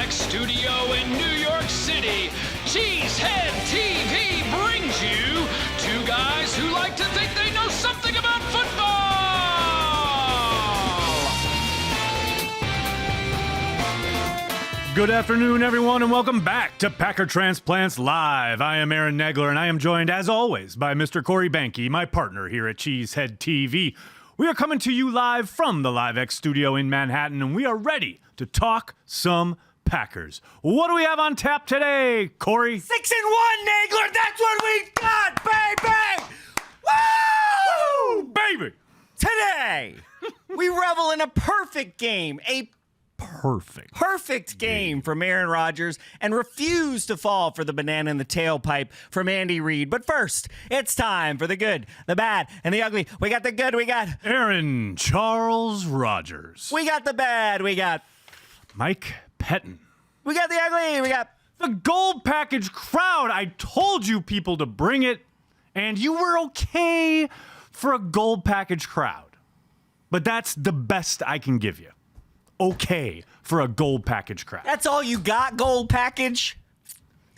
X studio in New York City, Cheesehead TV brings you two guys who like to think they know something about football. Good afternoon, everyone, and welcome back to Packer Transplants Live. I am Aaron Negler, and I am joined, as always, by Mr. Corey Banke, my partner here at Cheesehead TV. We are coming to you live from the Live X studio in Manhattan, and we are ready to talk some Packers. What do we have on tap today, Corey? 6-1, Nagler. That's what we got, baby. Woo! Baby! Today, we revel in a perfect game, a perfect game from Aaron Rodgers, and refuse to fall for the banana in the tailpipe from Andy Reid. But first, it's time for the good, the bad, and the ugly. We got the good, we got Aaron Charles Rodgers. We got the bad, we got Mike Pettin. We got the ugly, we got the gold package crowd. I told you people to bring it, and you were okay for a gold package crowd. But that's the best I can give you. Okay for a gold package crowd. That's all you got, gold package?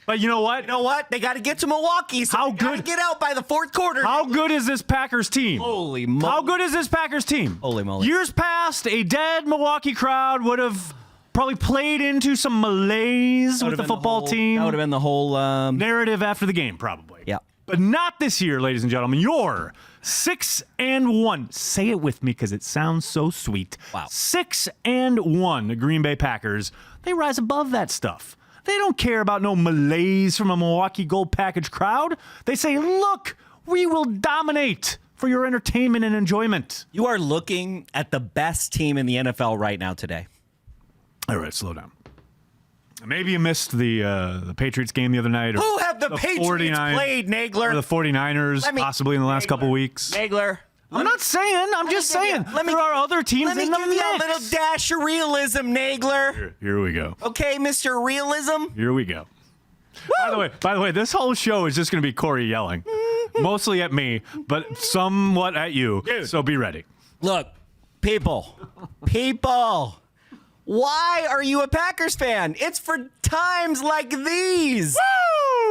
But you know what? You know what? They got to get to Milwaukee, so How they got to good- get out by the fourth quarter. How good is this Packers team? Holy moly. How good is this Packers team? Holy moly. Years past, a dead Milwaukee crowd would have probably played into some malaise with the football team. That would have been the whole narrative after the game, probably. Yeah. But not this year, ladies and gentlemen. You're 6-1. Say it with me because it sounds so sweet. Wow. 6-1. The Green Bay Packers. They rise above that stuff. They don't care about no malaise from a Milwaukee gold package crowd. They say, look, we will dominate for your entertainment and enjoyment. You are looking at the best team in the NFL right now today. All right, slow down. Maybe you missed the Patriots game the other night. Or Who have the Patriots 49 played, Nagler? Or the 49ers, possibly in the last couple weeks. Nagler. I'm not saying. I'm just saying. There are other teams Let in me the give you a mix. little dash of realism, Nagler. Here we go. Okay, Mr. Realism? Here we go. By the way, this whole show is just going to be Corey yelling. Mostly at me, but somewhat at you. So be ready. Look, people, why are you a Packers fan? It's for times like these.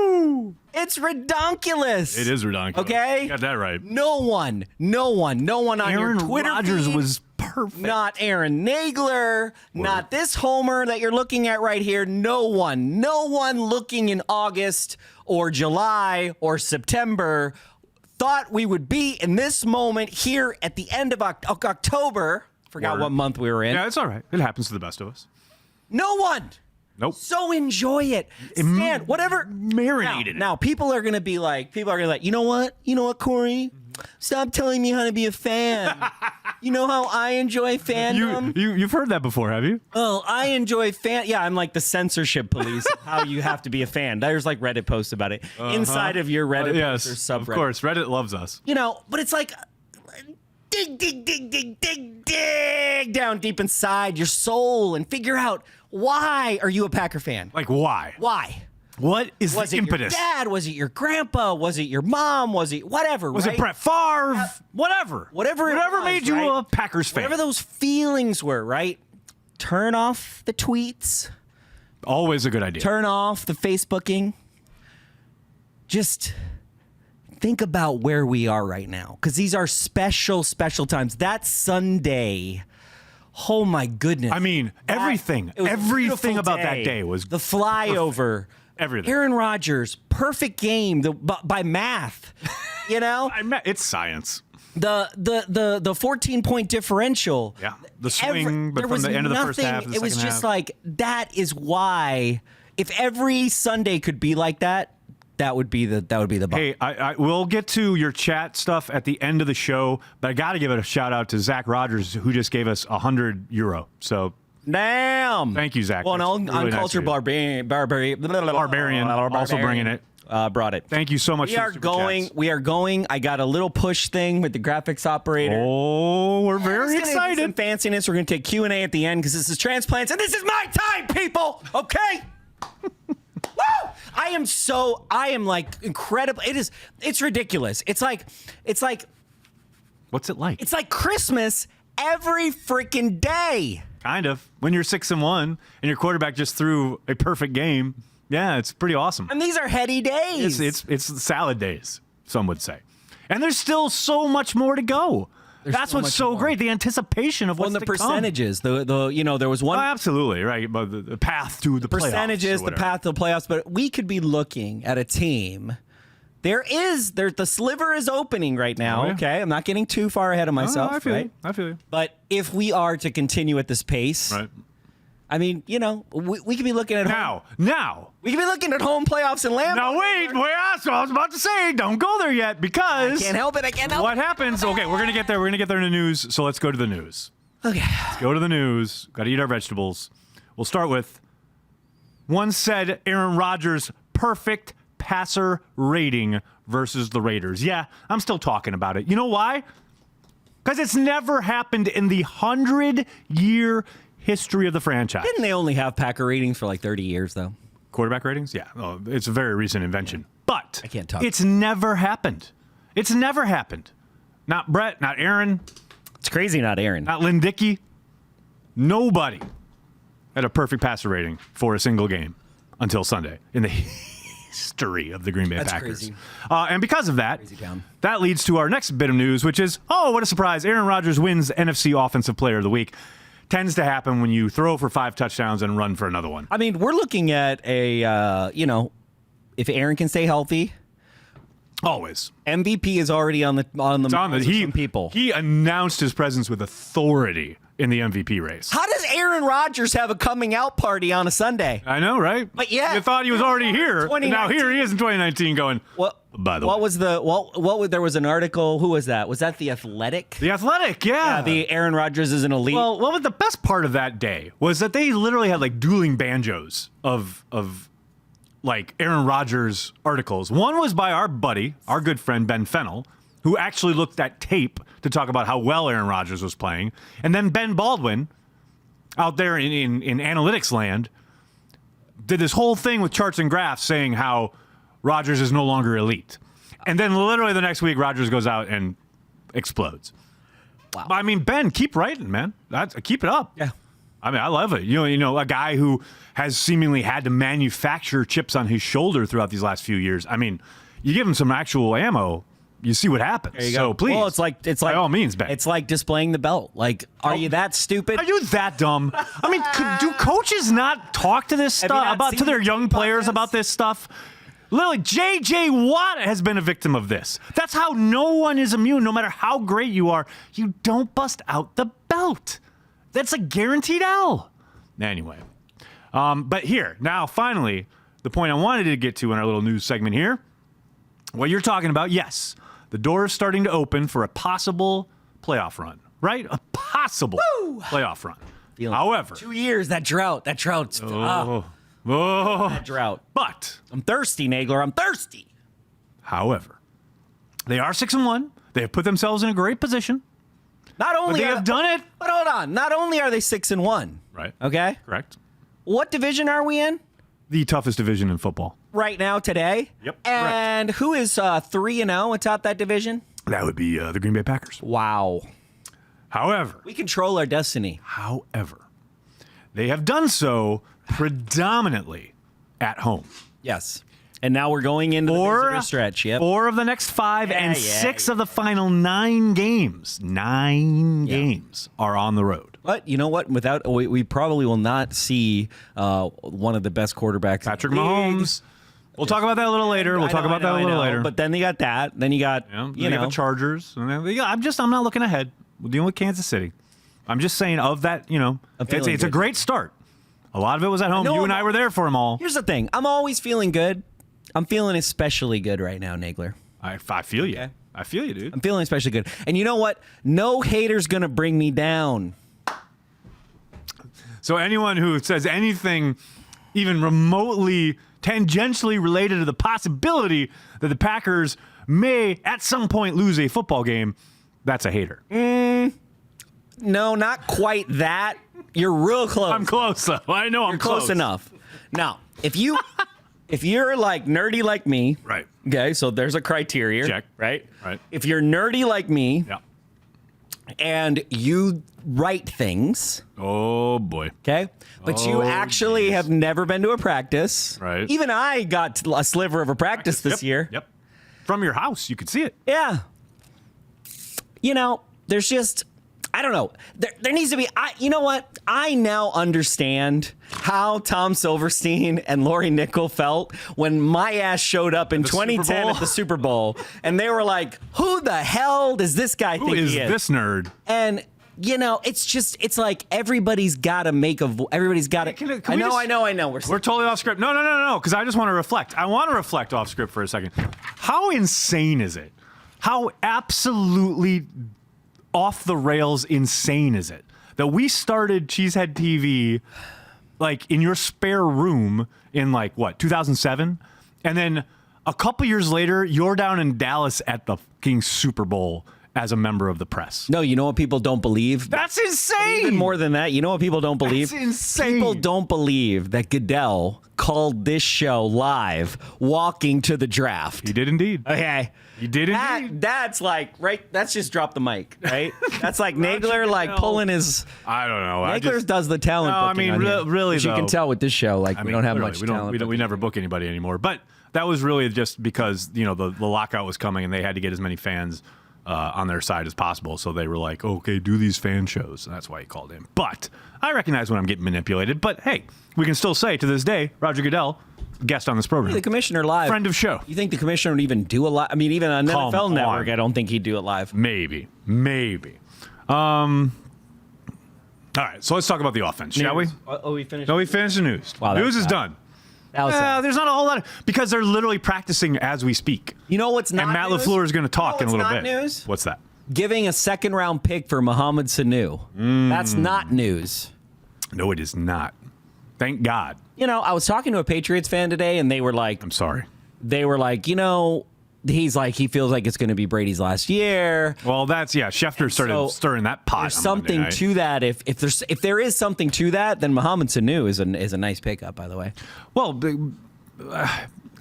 Woo! It's redonkulous. It is redonkulous. Okay? You got that right. No one on Aaron your Twitter Rodgers feed, was perfect. Not Aaron Nagler, not this homer that you're looking at right here. No one looking in August or July or September thought we would be in this moment here at the end of October. Forgot what month we were in. Yeah, it's all right. It happens to the best of us. No one. Nope. So enjoy it. Stand, whatever. Marinate in it. Now, people are going to be like, you know what, Corey? Stop telling me how to be a fan. You know how I enjoy fandom? You've heard that before, have you? Oh, I enjoy Yeah, I'm like the censorship police of how you have to be a fan. There's like Reddit posts about it. Inside of your Reddit posts or subreddit. Of course. Reddit loves us. You know, but it's like dig down deep inside your soul and figure out, why are you a Packer fan? Like, why? Why? What is Was the it impetus? your dad? Was it your grandpa? Was it your mom? Was it whatever? Was right? it Brett Favre? Whatever it was, made you right? a Packers fan. Whatever those feelings were, right? Turn off the tweets. Always a good idea. Turn off the Facebooking. Just think about where we are right now, because these are special times. That Sunday. Oh my goodness. I mean, everything about that day was the flyover. Perfect. Everything. Aaron Rodgers, perfect game by math. You know? It's science. The 14-point differential. Yeah. The swing, but from the end of the first half to the It was second just half. like, that is why, if every Sunday could be like that, that would be the bomb. Hey, I will get to your chat stuff at the end of the show, but I got to give it a shout out to Zach Rogers, who just gave us €100. So Damn. thank you, Zach. Well, That's on really nice Culture of you. Barbarian also bringing it. Brought it. Thank you so much. We are going. I got a little push thing with the graphics operator. Oh, we're very It's gonna be some excited. fanciness. We're going to take Q&A at the end because this is Transplants, and this is my time, people. Okay. Woo! I am like incredible. It's ridiculous. It's like What's it like? It's like Christmas every freaking day. Kind of. When you're 6-1 and your quarterback just threw a perfect game, yeah, it's pretty awesome. And these are heady days. It's salad days, some would say. And there's still so much more to go. That's what's so great. The anticipation of what's the to percentages. There was one. Oh, absolutely, right. But the path to the percentages, playoffs the path to the playoffs. But we could be looking at a team. The sliver is opening right now. Oh, yeah. Okay, I'm not getting too far ahead of myself. I feel right? you. I feel you. But if we are to continue at this pace, Right. I mean, we could be looking at Now. we could be looking at home playoffs in Lambeau. Now, wait. So I was about to say, don't go there yet because. I can't help it. What happens? Okay, we're going to get there. We're going to get there in the news. So let's go to the news. Okay. Let's go to the news. Got to eat our vegetables. We'll start with one said Aaron Rodgers' perfect passer rating versus the Raiders. Yeah, I'm still talking about it. You know why? Because it's never happened in the 100-year history of the franchise. Didn't they only have Packer ratings for like 30 years, though? Quarterback ratings? Yeah. Oh, it's a very recent invention. But I can't talk. It's never happened. It's never happened. Not Brett, not Aaron, It's crazy, not Aaron. not Lynn Dickey. Nobody had a perfect passer rating for a single game until Sunday in the history of the Green Bay That's Packers. crazy. And because of that, town. that leads to our next bit of news, which is, oh, what a surprise. Aaron Rodgers wins NFC Offensive Player of the Week. Tends to happen when you throw for 5 touchdowns and run for another one. I mean, we're looking at if Aaron can stay healthy, Always. MVP is already on the some people. He announced his presence with authority in the MVP race. How does Aaron Rodgers have a coming out party on a Sunday? I know, right? But yeah, you thought he was already here. And now here he is in 2019 going, by the way. There was an article, who was that? Was that The Athletic? The Athletic, yeah. The Aaron Rodgers is an elite. Well, what was the best part of that day was that they literally had like dueling banjos of like Aaron Rodgers articles. One was by our buddy, our good friend Ben Fennell, who actually looked at tape to talk about how well Aaron Rodgers was playing. And then Ben Baldwin, out there in analytics land, did this whole thing with charts and graphs saying how Rodgers is no longer elite. And then literally the next week, Rodgers goes out and explodes. Wow. I mean, Ben, keep writing, man. Keep it up. Yeah. I mean, I love it. You know, a guy who has seemingly had to manufacture chips on his shoulder throughout these last few years. I mean, you give him some actual ammo, you see what happens. There you so go. please, well, it's like by all means, Ben. It's like displaying the belt. Like, are you that stupid? Are you that dumb? I mean, do coaches not talk to this stuff to their young players about this stuff? Literally, J.J. Watt has been a victim of this. That's how no one is immune. No matter how great you are, you don't bust out the belt. That's a guaranteed L. Anyway, but here, now, finally, the point I wanted to get to in our little news segment here, what you're talking about, yes, the door is starting to open for a possible playoff run, right? A possible playoff run. However, 2 years, that drought. That drought. That drought. But I'm thirsty, Nagler. I'm thirsty. However, they are 6-1. They have put themselves in a great position. Not only they have done it. But hold on. Not only are they 6-1. Right. Okay. Correct. What division are we in? The toughest division in football. Right now, today. Yep. And who is 3-0 atop that division? That would be the Green Bay Packers. Wow. However, we control our destiny. They have done so predominantly at home. Yes. And now we're going into the visitor stretch. Yep. 4 of the next 5 and 6 of the final 9 games. 9 games are on the road. But you know what? We probably will not see one of the best quarterbacks. Patrick Mahomes. We'll talk about that a little later. We'll talk about that a little later. But then you got that. Then you got you know the Chargers. And then, I'm not looking ahead. We're dealing with Kansas City. I'm just saying of that. It's a great start. A lot of it was at home. You and I were there for them all. Here's the thing. I'm always feeling good. I'm feeling especially good right now, Nagler. I feel you. Okay. I feel you, dude. I'm feeling especially good. And you know what? No hater's going to bring me down. So anyone who says anything even remotely tangentially related to the possibility that the Packers may at some point lose a football game, that's a hater. No, not quite that. You're real close. I'm close, though. I know I'm close enough. Now, if you're like nerdy like me, right? Okay, so there's a criteria, check, right? Right. If you're nerdy like me, and you write things. Oh, boy. Okay. But you actually have never been to a practice. Right. Even I got a sliver of a practice this year. Yep. From your house, you could see it. Yeah. You know, there's just, I don't know. There needs to be, you know what? I now understand how Tom Silverstein and Lori Nickel felt when my ass showed up in 2010 at the Super Bowl. And they were like, who the hell does this guy think he is? Who is this nerd? And, you know, it's like everybody's got to make everybody's got to. I know. We're totally off script. No. Because I just want to reflect. I want to reflect off script for a second. How insane is it? How absolutely off the rails insane is it that we started Cheesehead TV like in your spare room in like what 2007, and then a couple years later you're down in Dallas at the fucking Super Bowl as a member of the press. No, you know what people don't believe? That's insane. Even more than that, you know what people don't believe? That's insane. People don't believe that Goodell called this show live walking to the draft. He did indeed. Okay. He did indeed. That's like, right? That's just drop the mic, right? That's like Nagler like pulling his. I don't know. Nagler does the talent. No, I booking mean, on here, really, which you can though. tell with this show. Like, we don't have much talent. We never book anybody anymore. But that was really just because, you know, the lockout was coming and they had to get as many fans on their side as possible. So they were like, okay, do these fan shows. And that's why he called in. But I recognize when I'm getting manipulated. But hey, we can still say to this day, Roger Goodell, guest on this program. The commissioner live. Friend of show. You think the commissioner would even do a live? I mean, even on NFL Network, I don't think he'd do it live. Maybe. All right, so let's talk about the offense, shall we? Oh, we finished? No, we finished the news. Wow, news is done. There's not a whole lot because they're literally practicing as we speak. You know what's not And Matt news? LaFleur is going to talk in a little not bit. News? What's that? Giving a second-round pick for Mohamed Sanu. That's not news. No, it is not. Thank God. You know, I was talking to a Patriots fan today, and they were like, I'm sorry. They were like, you know, he's like, he feels like it's going to be Brady's last year. Well, that's, yeah, Schefter started stirring that pot. There's something to that. If there is something to that, then Mohamed Sanu is a nice pickup, by the way. Well,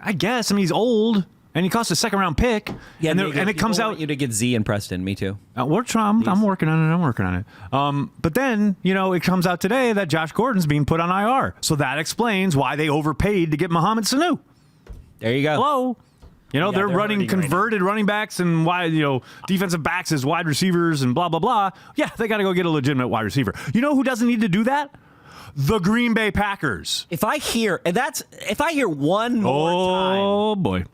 I guess. I mean, he's old, and he costs a second-round pick. Yeah, and it comes out. You to get Z and Preston. Me too. We're trying. I'm working on it. But then, you know, it comes out today that Josh Gordon's being put on IR. So that explains why they overpaid to get Mohamed Sanu. There you go. Hello. You know, they're running hurting converted running backs and defensive backs as wide receivers and blah, blah, blah. Yeah, they got to go get a legitimate wide receiver. You know who doesn't need to do that? The Green Bay Packers. If I hear one more time. Oh, boy.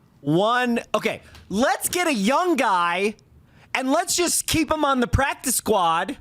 Okay, let's get a young guy and let's just keep him on the practice squad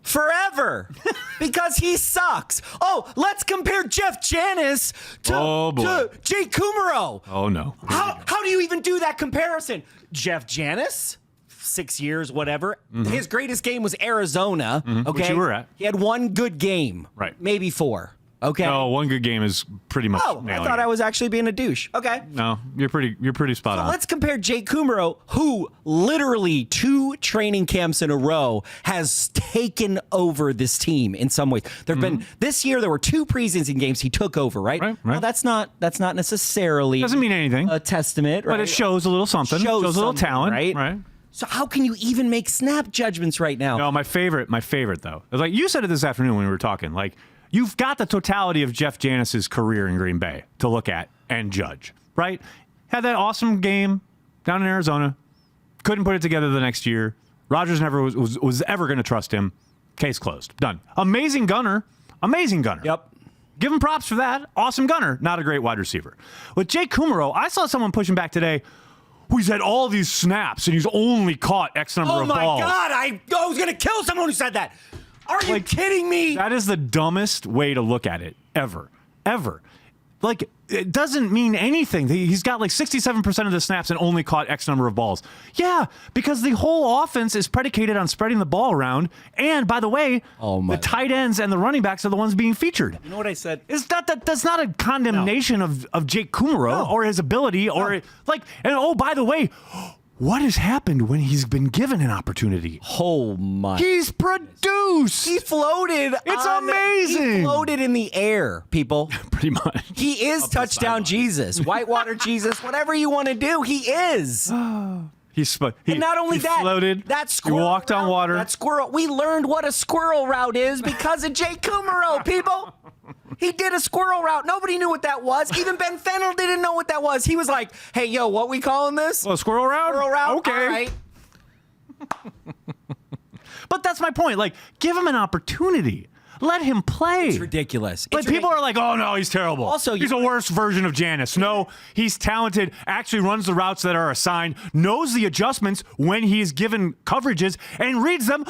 forever because he sucks. Oh, let's compare Jeff Janis to Jake Kummerow. Oh, no. How do you even do that comparison? Jeff Janis, 6 years, whatever. His greatest game was Arizona. Okay, which you were at. He had one good game. Right. Maybe 4. Okay. No, one good game is pretty much. Oh, I thought I was actually being a douche. Okay. No, you're pretty spot on. Let's compare Jake Kummerow, who literally 2 training camps in a row has taken over this team in some ways. There've been this year there were 2 preseason games he took over, right? Right. Now that's not necessarily Doesn't mean anything. a testament, right? But it shows a little something. Shows a little talent, right? So how can you even make snap judgments right now? No, my favorite though. Like you said it this afternoon when we were talking, like you've got the totality of Jeff Janis's career in Green Bay to look at and judge, right? Had that awesome game down in Arizona. Couldn't put it together the next year. Rodgers never was ever going to trust him. Case closed. Done. Amazing gunner. Yep. Give him props for that. Awesome gunner. Not a great wide receiver. With Jake Kummerow, I saw someone pushing back today. He's had all these snaps and he's only caught X number of balls. Oh my God! I was going to kill someone who said that. Are you kidding me? That is the dumbest way to look at it ever. Like, it doesn't mean anything. He's got like 67% of the snaps and only caught X number of balls. Yeah, because the whole offense is predicated on spreading the ball around. And by the way, the tight ends and the running backs are the ones being featured. You know what I said? That's not a condemnation of Jake Kummerow or his ability or like. And oh, by the way, what has happened when he's been given an opportunity? Oh my! He's produced. He floated. It's amazing. He floated in the air, people. Pretty much. He is touchdown Jesus, whitewater Jesus, whatever you want to do. He is. And not only he that, floated. that squirrel He walked on route, water. That squirrel. We learned what a squirrel route is because of Jay Kumaro, people. He did a squirrel route. Nobody knew what that was. Even Ben Fennell didn't know what that was. He was like, "Hey, yo, what we calling this? Oh, squirrel route? Squirrel route? Okay. All right." But that's my point. Like, give him an opportunity. Let him play. It's ridiculous. But people are like, oh, no, he's terrible. Also, he's a worse version of Janis. No, he's talented, actually runs the routes that are assigned, knows the adjustments when he's given coverages, and reads them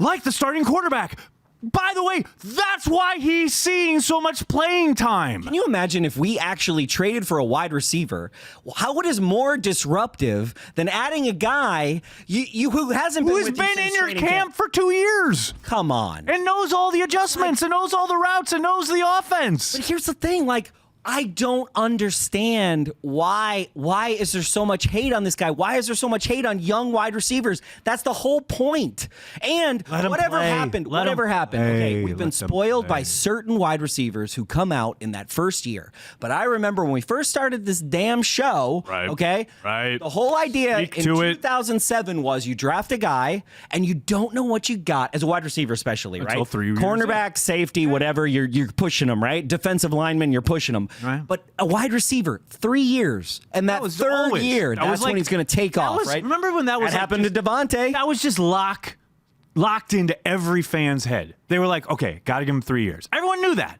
like the starting quarterback. By the way, that's why he's seeing so much playing time. Can you imagine if we actually traded for a wide receiver? What is more disruptive than adding a guy who hasn't been Who's with you been since in your training camp for 2 years? Come on. And knows all the adjustments and knows all the routes and knows the offense. But here's the thing, like, I don't understand why is there so much hate on this guy? Why is there so much hate on young wide receivers? That's the whole point. And whatever happened, okay, we've been spoiled by certain wide receivers who come out in that first year. But I remember when we first started this damn show, okay? Right. The whole idea in 2007 was you draft a guy and you don't know what you got as a wide receiver, especially, Until right? 3 years Cornerback, safety, whatever, you're pushing them, right? Defensive lineman, you're pushing them. Right. But a wide receiver, 3 years, and that third year, that's when he's going to take off, right? Remember when that was happened to Devontae? That was just locked into every fan's head. They were like, okay, got to give him 3 years. Everyone knew that.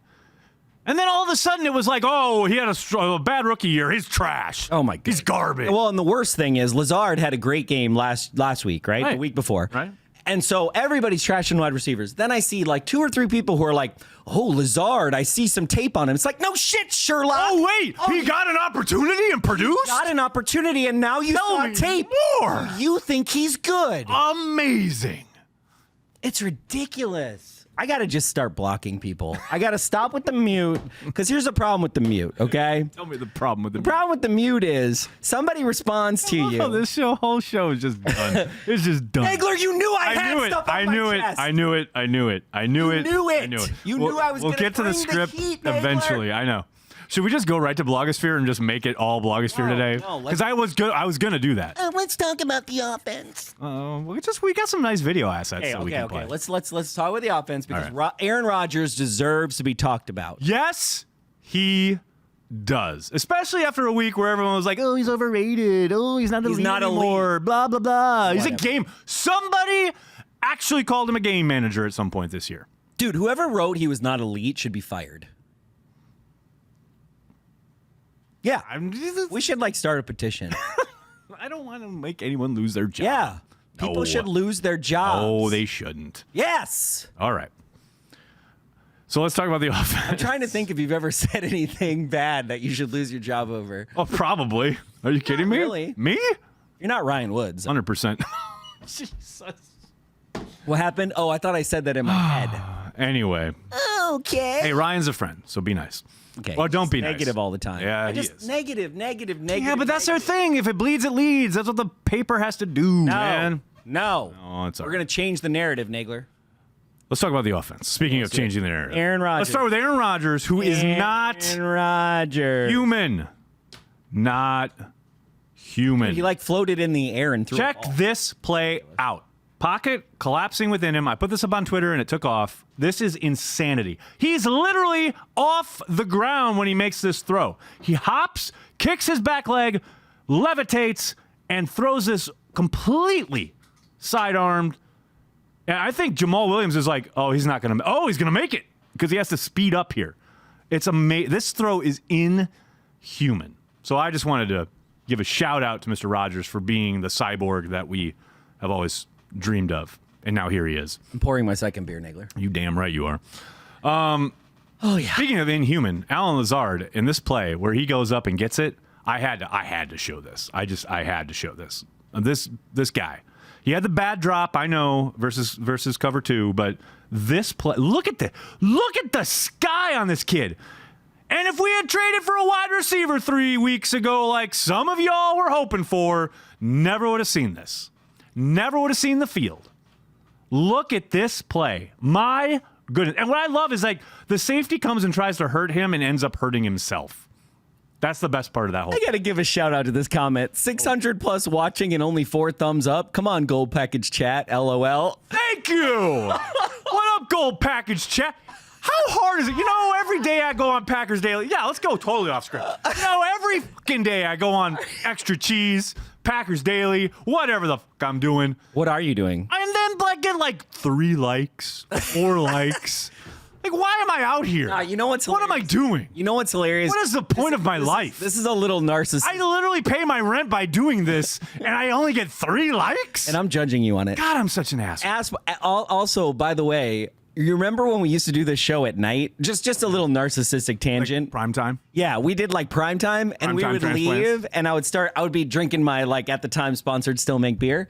And then all of a sudden it was like, oh, he had a bad rookie year. He's trash. Oh, my God. He's garbage. Well, and the worst thing is Lazard had a great game last week, right? The week before. Right. And so everybody's trashing wide receivers. Then I see like 2 or 3 people who are like, oh, Lazard, I see some tape on him. It's like, no shit, Sherlock. Oh, wait. He got an opportunity and produced? Got an opportunity, and now you saw tape. More. You think he's good. Amazing. It's ridiculous. I got to just start blocking people. I got to stop with the mute, because here's the problem with the mute, okay? Tell me the problem with the problem with the mute is somebody responds to you. Oh, this whole show is just done. It's just done. Nagler, you knew I had knew it. stuff on I my knew it. chest. I knew it. I knew it. I knew it. You knew it. I knew it. You knew I was We'll gonna get to the bring the script heat, Nagler. eventually. I know. Should we just go right to blogosphere and just make it all blogosphere today? No, Because I was gonna do that. Let's talk about the offense. We got some nice video assets that we can play. Let's talk about the offense because Aaron Rodgers deserves to be talked about. Yes, he does. Especially after a week where everyone was like, "Oh, he's overrated. Oh, he's not elite anymore. Blah blah blah." He's a game. Somebody actually called him a game manager at some point this year. Dude, whoever wrote he was not elite should be fired. Yeah, we should start a petition. I don't want to make anyone lose their job. Yeah, people should lose their jobs. Oh, they shouldn't. Yes. All right. So let's talk about the offense. I'm trying to think if you've ever said anything bad that you should lose your job over. Oh, probably. Are you kidding me? Really? Me? You're not Ryan Woods. 100%. Jesus. What happened? Oh, I thought I said that in my head. Anyway. Okay. Hey, Ryan's a friend, so be nice. Okay. Or don't be negative nice. all the time. Yeah, he just is. negative. Yeah, but that's their thing. If it bleeds, it leads. That's what the paper has to do, man. No. It's all We're going to change the narrative, Nagler. Let's talk about the offense. Speaking of changing the narrative. Aaron Rodgers. Let's start with Aaron Rodgers, who is not human. Not human. He floated in the air and threw Check a ball. this play out. Pocket collapsing within him. I put this up on Twitter and it took off. This is insanity. He's literally off the ground when he makes this throw. He hops, kicks his back leg, levitates, and throws this completely sidearmed. And I think Jamal Williams is like, oh, he's going to make it because he has to speed up here. It's amazing. This throw is inhuman. So I just wanted to give a shout out to Mr. Rodgers for being the cyborg that we have always dreamed of. And now here he is. I'm pouring my second beer, Nagler. You damn right you are. Oh, yeah. Speaking of inhuman, Alan Lazard in this play where he goes up and gets it, I had to show this. I had to show this. This guy. He had the bad drop, I know, versus cover 2, but this play, look at the sky on this kid. And if we had traded for a wide receiver 3 weeks ago, like some of y'all were hoping for, never would have seen this. Never would have seen the field. Look at this play. My goodness. And what I love is the safety comes and tries to hurt him and ends up hurting himself. That's the best part of that whole I got to give a shout out to this comment. 600 plus watching and only 4 thumbs up. Come on, Gold Package Chat. LOL. Thank you. What up, Gold Package Chat? How hard is it? Every day I go on Packers Daily. Yeah, let's go totally off script. Every fucking day I go on Extra Cheese, Packers Daily, whatever the fuck I'm doing. What are you doing? And then get 3 likes, 4 likes. Why am I out here? You know what's What am I doing? You know what's hilarious? What is the point of my life? This is a little narcissistic. I literally pay my rent by doing this, and I only get 3 likes? And I'm judging you on it. God, I'm such an asshole. Also, by the way, you remember when we used to do this show at night? Just a little narcissistic tangent. Prime time? Yeah, we did prime time, and we would leave, and I would be drinking my at the time sponsored Still Make beer.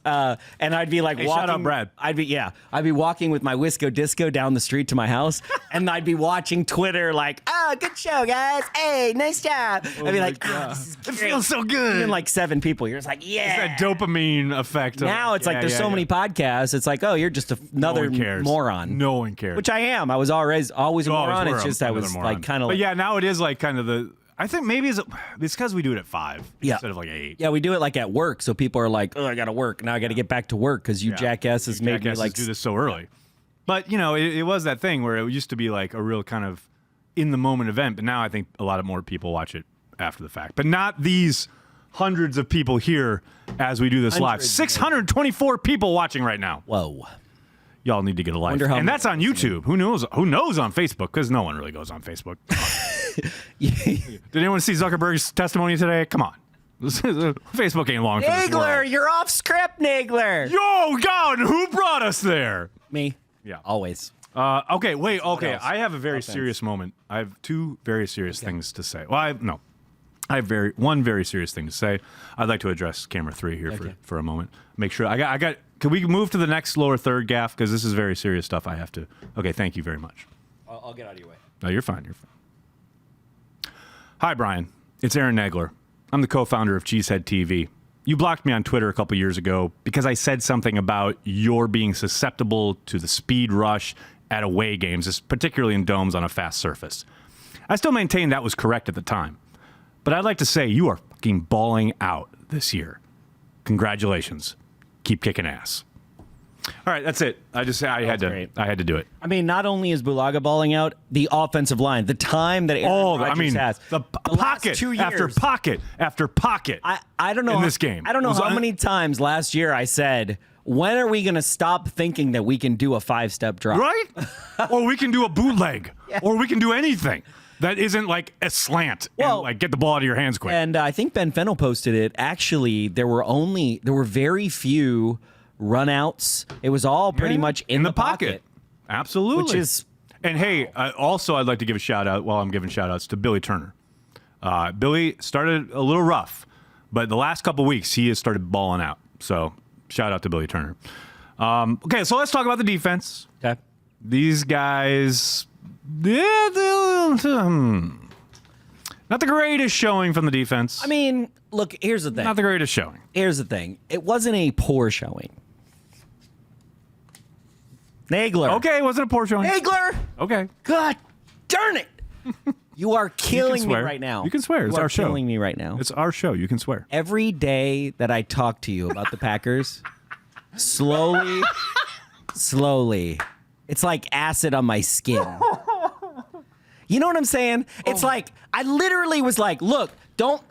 And I'd be walking. Shout out, Brad. I'd be walking with my Wisco Disco down the street to my house, and I'd be watching Twitter good show, guys. Hey, nice job. I'd be this is it great. feels so good. And then 7 people, you're just yeah. It's that dopamine effect. Now it's there's so many podcasts. It's you're just another moron. No one cares. Which I am. I was always a moron. It's just I was kind of. But yeah, now it is kind of the. I think maybe it's because we do it at 5 instead of 8. Yeah, we do it at work, so people are oh, I got to work. Now I got to get back to work because you jackasses made me do this so early. But, it was that thing where it used to be a real kind of in-the-moment event, but now I think a lot more people watch it after the fact. But not these hundreds of people here as we do this live. 624 people watching right now. Whoa. Y'all need to get a life. And that's on YouTube. Who knows on Facebook? Because no one really goes on Facebook. Did anyone see Zuckerberg's testimony today? Come on. Facebook ain't long for this world. Nagler, you're off script, Nagler. Yo, God, who brought us there? Me. Yeah. Always. Okay, wait, okay. I have a very serious moment. I have 2 very serious things to say. Well, I have one very serious thing to say. I'd like to address camera 3 here for a moment. Make sure I got can we move to the next lower third, Gaff? Because this is very serious stuff I have to. Okay, thank you very much. I'll get out of your way. No, you're fine. You're fine. Hi, Brian. It's Aaron Nagler. I'm the co-founder of Cheesehead TV. You blocked me on Twitter a couple years ago because I said something about your being susceptible to the speed rush at away games, particularly in domes on a fast surface. I still maintain that was correct at the time. But I'd like to say you are fucking balling out this year. Congratulations. Keep kicking ass. All right, that's it. I had to do it. I mean, not only is Bulaga balling out, the offensive line, the time that Aaron Rodgers has, the pocket 2 years, after pocket after pocket. I don't know in this game. I don't know how many times last year I said, when are we going to stop thinking that we can do a 5-step drop? Right? Or we can do a bootleg, or we can do anything that isn't a slant and get the ball out of your hands quick. And I think Ben Fennell posted it. Actually, there were very few runouts. It was all pretty much in the pocket. Absolutely. Which is. And hey, also I'd like to give a shout out while I'm giving shout outs to Billy Turner. Billy started a little rough, but the last couple weeks he has started balling out. So shout out to Billy Turner. Okay, so let's talk about the defense. Okay. These guys, not the greatest showing from the defense. I mean, look, here's the thing. Not the greatest showing. Here's the thing. It wasn't a poor showing. Nagler. Okay, it wasn't a poor showing. Nagler. Okay. God darn it. You are killing me right now. You can swear. It's our show. You are killing me right now. It's our show. You can swear. Every day that I talk to you about the Packers, slowly, it's like acid on my skin. You know what I'm saying? It's I literally was look, don't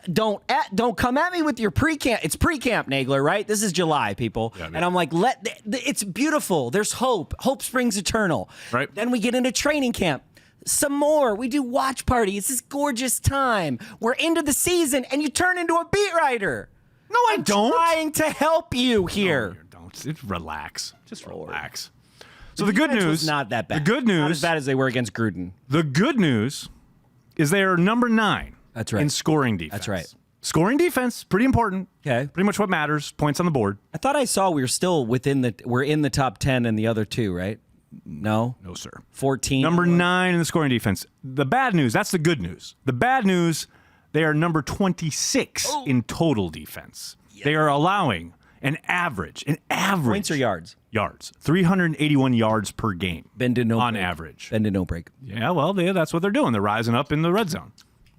come at me with your pre-camp. It's pre-camp, Nagler, right? This is July, people. Yeah, and I'm it's beautiful. There's hope. Hope springs eternal. Right. Then we get into training camp. Some more. We do watch party. It's this gorgeous time. We're into the season, and you turn into a beat writer. No, I don't. I'm trying to help you here. No, you don't. Relax. Just relax. So the good news was not that bad. The good news, not as bad as they were against Gruden. The good news is they are number 9. That's right. In scoring defense. That's right. Scoring defense, pretty important. Okay. Pretty much what matters. Points on the board. I thought I saw we're in the top 10 in the other 2, right? No? No, sir. 14. Number 9 in the scoring defense. The bad news, that's the good news. The bad news, they are number 26 in total defense. Yep. They are allowing an average. Points or yards? Yards. 381 yards per game. Bend to no on break. average. Bend to no break. Yeah, well, that's what they're doing. They're rising up in the red zone.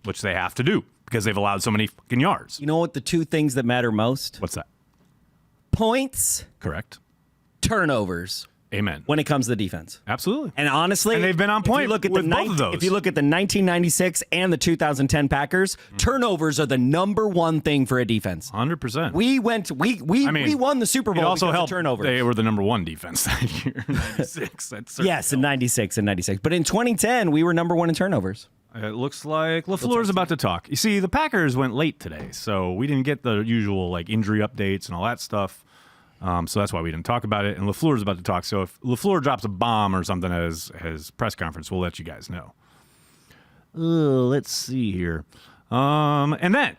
which they have to do because they've allowed so many fucking yards. You know what the two things that matter most? What's that? Points, Correct. turnovers. Amen. When it comes to the defense. Absolutely. And honestly, and they've been on point with both of those. If you look at the 1996 and the 2010 Packers, turnovers are the number one thing for a defense. 100%. We won the Super Bowl it also because helped. of turnovers. They were the number one defense that year, 96. Yes, in 96 and 96. But in 2010, we were number one in turnovers. It looks like LaFleur's about to talk. You see, the Packers went late today, so we didn't get the usual injury updates and all that stuff. So that's why we didn't talk about it. And LaFleur's about to talk. So if LaFleur drops a bomb or something at his press conference, we'll let you guys know. Let's see here. And then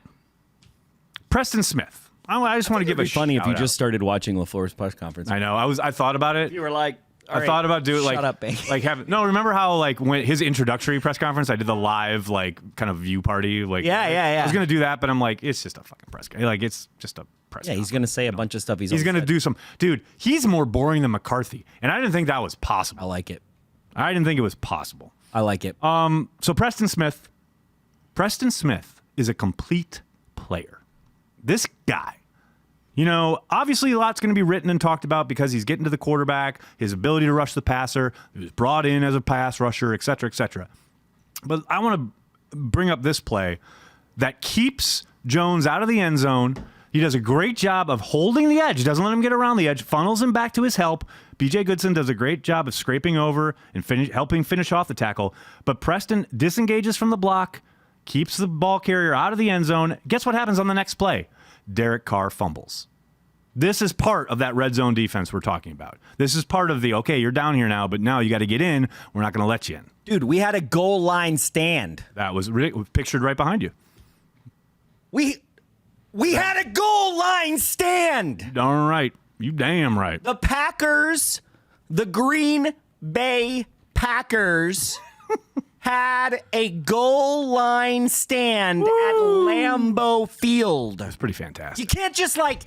Preston Smith. I just want to give a funny if you shout just started watching LaFleur's press conference. I know. I thought about it. You were like, I thought about doing shut up, babe. Remember how when his introductory press conference, I did the live kind of view party. Yeah. I was gonna do that, but I'm like, it's just a fucking press. It's just a press. Yeah, he's gonna say a bunch of stuff. He's gonna do some. Dude, he's more boring than McCarthy, and I didn't think that was possible. I like it. I didn't think it was possible. I like it. So Preston Smith is a complete player. This guy. Obviously a lot's going to be written and talked about because he's getting to the quarterback, his ability to rush the passer, he was brought in as a pass rusher, et cetera, et cetera. But I want to bring up this play that keeps Jones out of the end zone. He does a great job of holding the edge, doesn't let him get around the edge, funnels him back to his help. B.J. Goodson does a great job of scraping over and helping finish off the tackle. But Preston disengages from the block, keeps the ball carrier out of the end zone. Guess what happens on the next play? Derek Carr fumbles. This is part of that red zone defense we're talking about. This is part of okay, you're down here now, but now you got to get in. We're not going to let you in. Dude, we had a goal line stand. That was pictured right behind you. We had a goal line stand. Darn right. You damn right. The Packers, the Green Bay Packers, had a goal line stand at Lambeau Field. That's pretty fantastic. You can't just the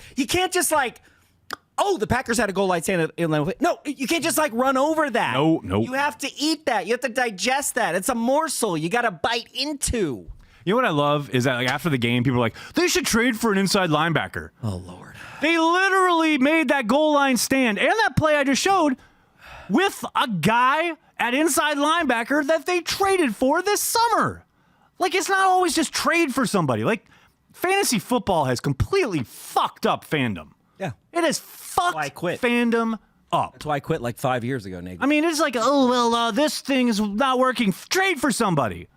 Packers had a goal line stand at Lambeau Field. No, you can't just run over that. No. You have to eat that. You have to digest that. It's a morsel you got to bite into. You know what I love is that after the game, people are like, they should trade for an inside linebacker. Oh, Lord. They literally made that goal line stand and that play I just showed with a guy at inside linebacker that they traded for this summer. It's not always just trade for somebody. Fantasy football has completely fucked up fandom. Yeah. It has fucked fandom up. That's why I quit 5 years ago, Nate. I mean, it's this thing is not working. Trade for somebody.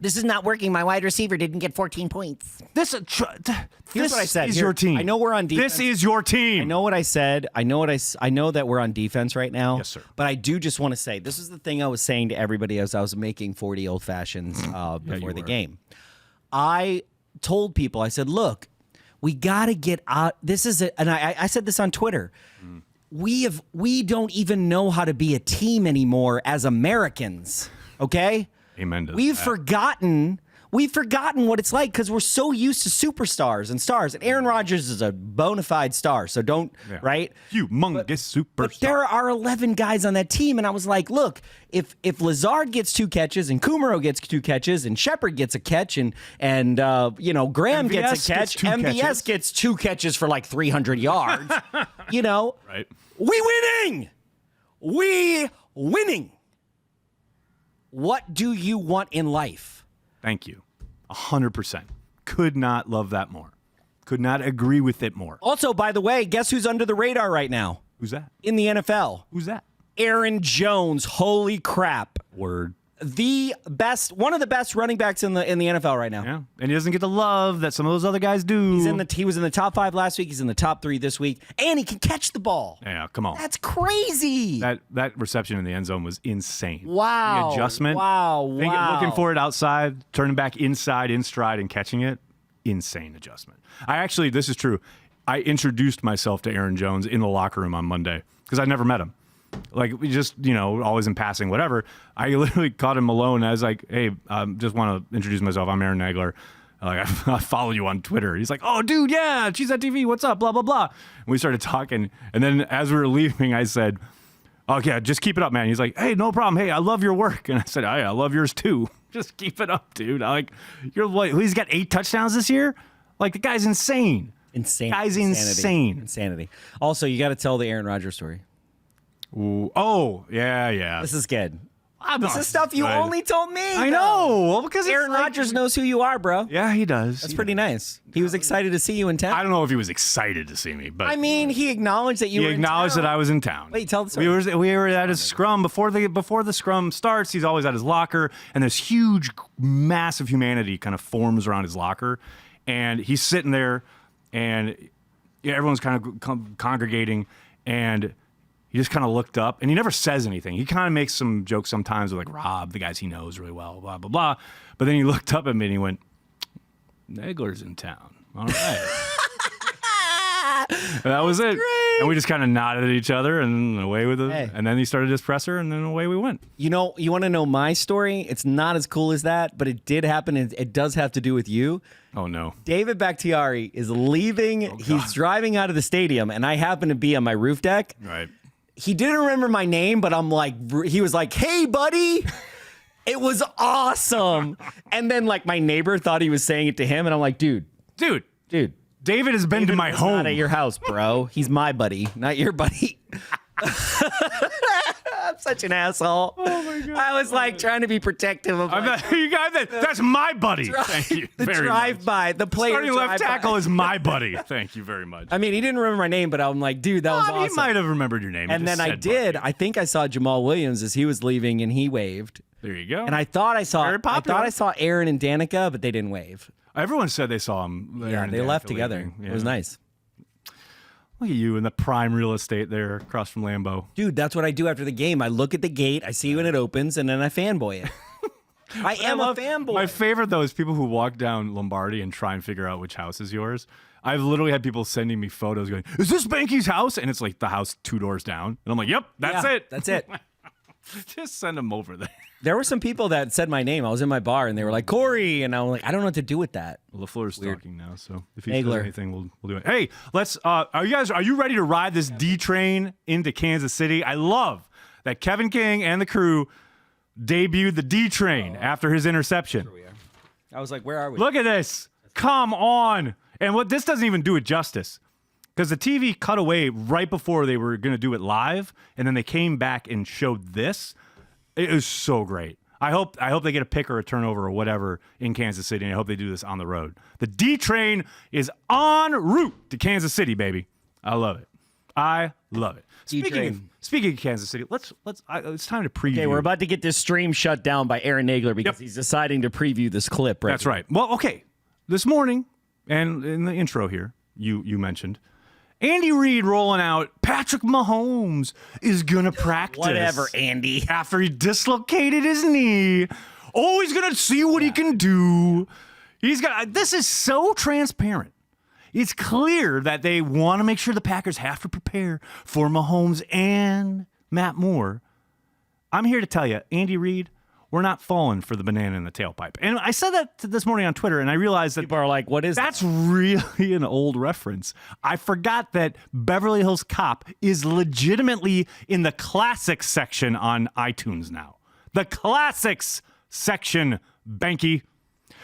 This is not working. My wide receiver didn't get 14 points. Here's what I said. Is your team. I know we're on defense. This is your team. I know what I said. I know that we're on defense right now. Yes, sir. But I do just want to say, this is the thing I was saying to everybody as I was making 40 old fashions before the game. I told people, I said, look, we got to get out. This is it. And I said this on Twitter. We don't even know how to be a team anymore as Americans. Okay? Amen to We've that. forgotten what it's like because we're so used to superstars and stars. And Aaron Rodgers is a bona fide star, so don't, right? Humongous superstar. But there are 11 guys on that team, and I was like, look, if Lazard gets 2 catches and Kumaro gets 2 catches and Shepard gets a catch and Graham MVS gets a catch, gets 2 MVS catches. gets 2 catches for 300 yards, Right. We winning. What do you want in life? Thank you. 100%. Could not love that more. Could not agree with it more. Also, by the way, guess who's under the radar right now? Who's that? In the NFL. Who's that? Aaron Jones. Holy crap. Word. One of the best running backs in the NFL right now. Yeah. And he doesn't get the love that some of those other guys do. He was in the top 5 last week. He's in the top 3 this week. And he can catch the ball. Yeah, come on. That's crazy. That reception in the end zone was insane. Wow. The adjustment. Wow. Looking for it outside, turning back inside, in stride, and catching it. Insane adjustment. This is true. I introduced myself to Aaron Jones in the locker room on Monday because I'd never met him. We just, always in passing, whatever. I literally caught him alone. I was like, hey, just want to introduce myself. I'm Aaron Nagler. I follow you on Twitter. He's like, oh, dude, yeah, Cheese at TV. What's up? Blah, blah, blah. And we started talking. And then as we were leaving, I said, okay, just keep it up, man. He's like, hey, no problem. Hey, I love your work. And I said, I love yours too. Just keep it up, dude. Like, you're what? He's got 8 touchdowns this year. Like, the guy's insane. Guy's insane. Insanity. Also, you got to tell the Aaron Rodgers story. Ooh. Oh, yeah. This is good. This is stuff you only told me. I know. Well, because Aaron Rodgers knows who you are, bro. Yeah, he does. That's pretty nice. He was excited to see you in town. I don't know if he was excited to see me, but I mean, he acknowledged that you were in town. He acknowledged that I was in town. Wait, tell the story. We were at his scrum before the scrum starts. He's always at his locker, and this huge mass of humanity kind of forms around his locker, and he's sitting there, and everyone's kind of congregating, and he just kind of looked up, and he never says anything. He kind of makes some jokes sometimes with, like, Rob, the guys he knows really well, blah, blah, blah. But then he looked up at me, and he went, Nagler's in town. All right. And that was it. Great. And we just kind of nodded at each other, and away with it. Hey. And then he started his presser, and then away we went. You know, you want to know my story? It's not as cool as that, but it did happen, and it does have to do with you. Oh, no. David Bakhtiari is leaving. He's driving out of the stadium, and I happen to be on my roof deck. Right. He didn't remember my name, but he was like, hey, buddy. It was awesome. And then, like, my neighbor thought he was saying it to him, and I'm like, dude. David has been to my home. Not at your house, bro. He's my buddy, not your buddy. I'm such an asshole. Oh my God. I was like trying to be protective of that's my buddy. Thank you the very drive much. by. The player starting left tackle is my buddy. Thank you very much. I mean, he didn't remember my name, but I'm like, dude, that was awesome. He might have remembered your name. And then I did. Buddy. I think I saw Jamal Williams as he was leaving, and he waved. There you go. And I thought I saw Aaron and Danica, but they didn't wave. Everyone said they saw him. Yeah, they left together. Yeah. It was nice. Look at you in the prime real estate there across from Lambeau. Dude, that's what I do after the game. I look at the gate, I see when it opens, and then I fanboy it. I am a fanboy. My favorite, though, is people who walk down Lombardi and try and figure out which house is yours. I've literally had people sending me photos going, is this Banky's house? And it's like the house 2 doors down. And I'm like, yep, that's it. That's it. Just send them over there. There were some people that said my name. I was in my bar, and they were like, Corey. And I was like, I don't know what to do with that. Well, LaFleur's talking now, so if he Nagler. says anything, we'll do it. Hey, let's. Are you ready to ride this D train into Kansas City? I love that Kevin King and the crew debuted the D train after his interception. I was like, where are we? Look at this. Come on. And what this doesn't even do it justice. Because the TV cut away right before they were going to do it live, and then they came back and showed this. It was so great. I hope they get a pick or a turnover or whatever in Kansas City, and I hope they do this on the road. The D train is en route to Kansas City, baby. I love it. I love it. Speaking of Kansas City, it's time to preview. Okay, we're about to get this stream shut down by Aaron Nagler because he's deciding to preview this clip. Right. That's right. Well, okay. This morning, and in the intro here, you mentioned Andy Reid rolling out Patrick Mahomes is going to practice. Whatever, Andy. After he dislocated his knee. Oh, he's going to see what he can do. This is so transparent. It's clear that they want to make sure the Packers have to prepare for Mahomes and Matt Moore. I'm here to tell you, Andy Reid, we're not falling for the banana in the tailpipe. And I said that this morning on Twitter, and I realized that people are like, what is that's really an old reference. I forgot that Beverly Hills Cop is legitimately in the classics section on iTunes now. The classics section, Banky.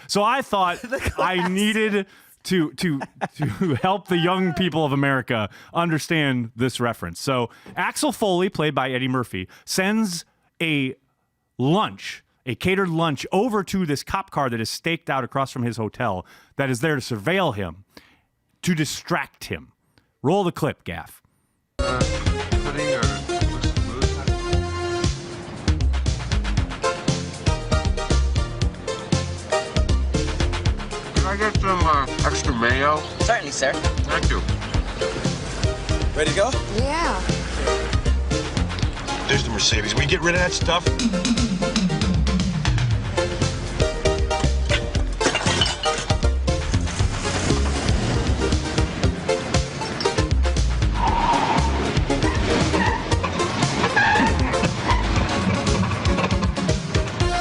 So I thought I needed to help the young people of America understand this reference. So Axel Foley, played by Eddie Murphy, sends a catered lunch over to this cop car that is staked out across from his hotel that is there to surveil him, to distract him. Roll the clip, Gaff. Can I get some extra mayo? Certainly, sir. Thank you. Ready to go? Yeah. There's the Mercedes. We get rid of that stuff?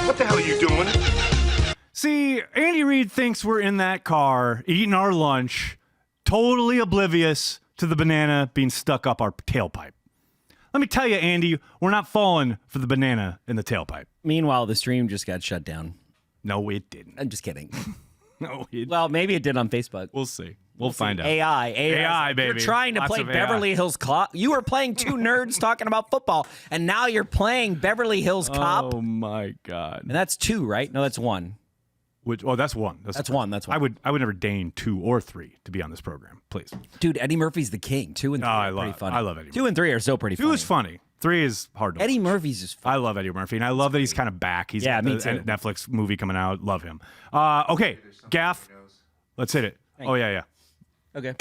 What the hell are you doing? See, Andy Reid thinks we're in that car eating our lunch, totally oblivious to the banana being stuck up our tailpipe. Let me tell you, Andy, we're not falling for the banana in the tailpipe. Meanwhile, the stream just got shut down. No, it didn't. I'm just kidding. No, it. Well, maybe it did on Facebook. We'll see. We'll find out. AI, baby. You're trying to Lots play of AI. Beverly Hills Cop. You were playing two nerds talking about football, and now you're playing Beverly Hills Cop. Oh my God. And that's 2, right? No, that's 1. Which? Oh, that's 1. That's 1. That's 1. I would never deign 2 or 3 to be on this program. Please. Dude, Eddie Murphy's the king. 2 and 3 are pretty funny. I love Eddie. 2 and 3 are so pretty 2 funny. is funny. 3 is hard to. Eddie watch. Murphy's just funny. I love Eddie Murphy, and I love that he's kind of back. He's Yeah, got me the too. Netflix movie coming out. Love him. Okay, Gaff. Let's hit it. Oh yeah. Okay.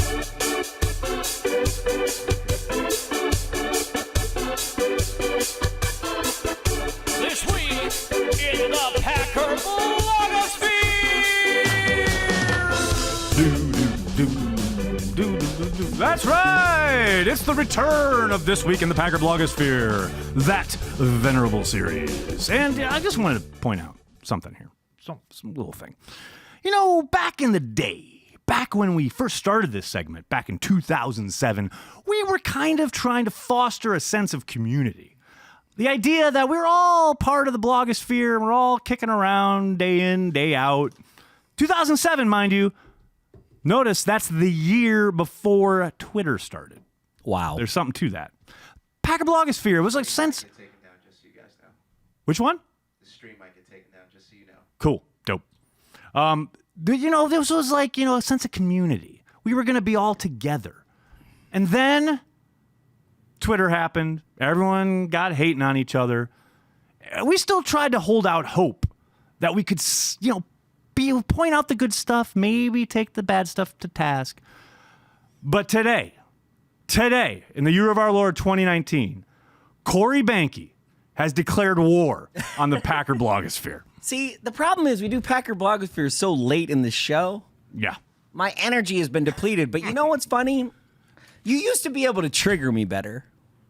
This week in the Packer blogosphere. That's right! It's the return of This Week in the Packer Blogosphere, that venerable series. And I just wanted to point out something here, some little thing. You know, back in the day, back when we first started this segment, back in 2007, we were kind of trying to foster a sense of community. The idea that we're all part of the blogosphere, and we're all kicking around day in, day out. 2007, mind you. Notice that's the year before Twitter started. Wow. There's something to that. Packer blogosphere was like since. Get taken down, just so you guys know. Which one? The stream might get taken down, just so you know. Cool. Dope. You know, this was like, a sense of community. We were going to be all together. And then Twitter happened. Everyone got hating on each other. We still tried to hold out hope that we could, point out the good stuff, maybe take the bad stuff to task. But today, in the year of our Lord 2019, Corey Banke has declared war on the Packer blogosphere. See, the problem is we do Packer blogosphere so late in the show. Yeah. My energy has been depleted. But you know what's funny? You used to be able to trigger me better.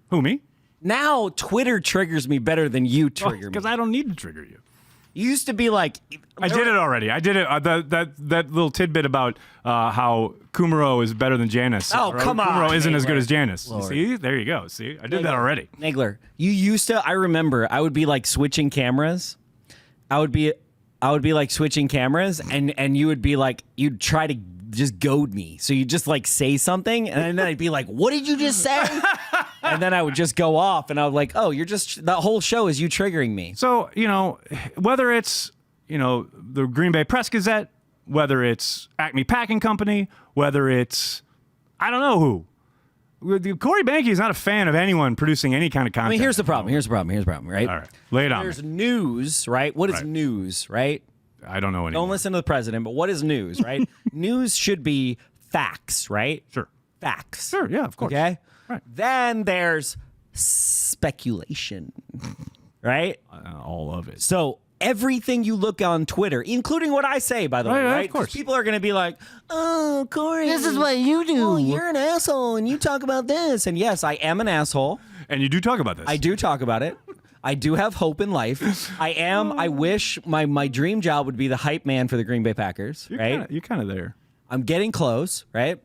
Who, me? Now Twitter triggers me better than you trigger me. Because I don't need to trigger you. You used to be like... I did it already. I did it. That little tidbit about how Kumaro is better than Janice. Oh, come on, Kumaro isn't as good Nagler. as Janice. Lord. See? There you go. See? I did that already. Nagler, you used to... I remember I would be like switching cameras. I would be like switching cameras, and you would be like... You'd try to just goad me. So you'd just like say something, and then I'd be like, what did you just say? And then I would just go off, and I would like, oh, you're just... The whole show is you triggering me. So, whether it's, the Green Bay Press Gazette, whether it's Acme Packing Company, whether it's, I don't know who. Corey Banke is not a fan of anyone producing any kind of content. I mean, here's the problem, right? All right. Lay it on There's me. news, right? What is Right. news, right? I don't know anymore. Don't listen to the president, but what is news, right? News should be facts, right? Sure. Facts. Sure, yeah, of course. Okay? Right. Then there's speculation, right? All of it. So everything you look on Twitter, including what I say, by the way, Right, right? of course. 'Cause people are going to be like, oh, Corey. This is what you do. Oh, you're an asshole and you talk about this. And yes, I am an asshole. And you do talk about this. I do talk about it. I do have hope in life. I wish my dream job would be the hype man for the Green Bay Packers, right? You're kind of there. I'm getting close, right?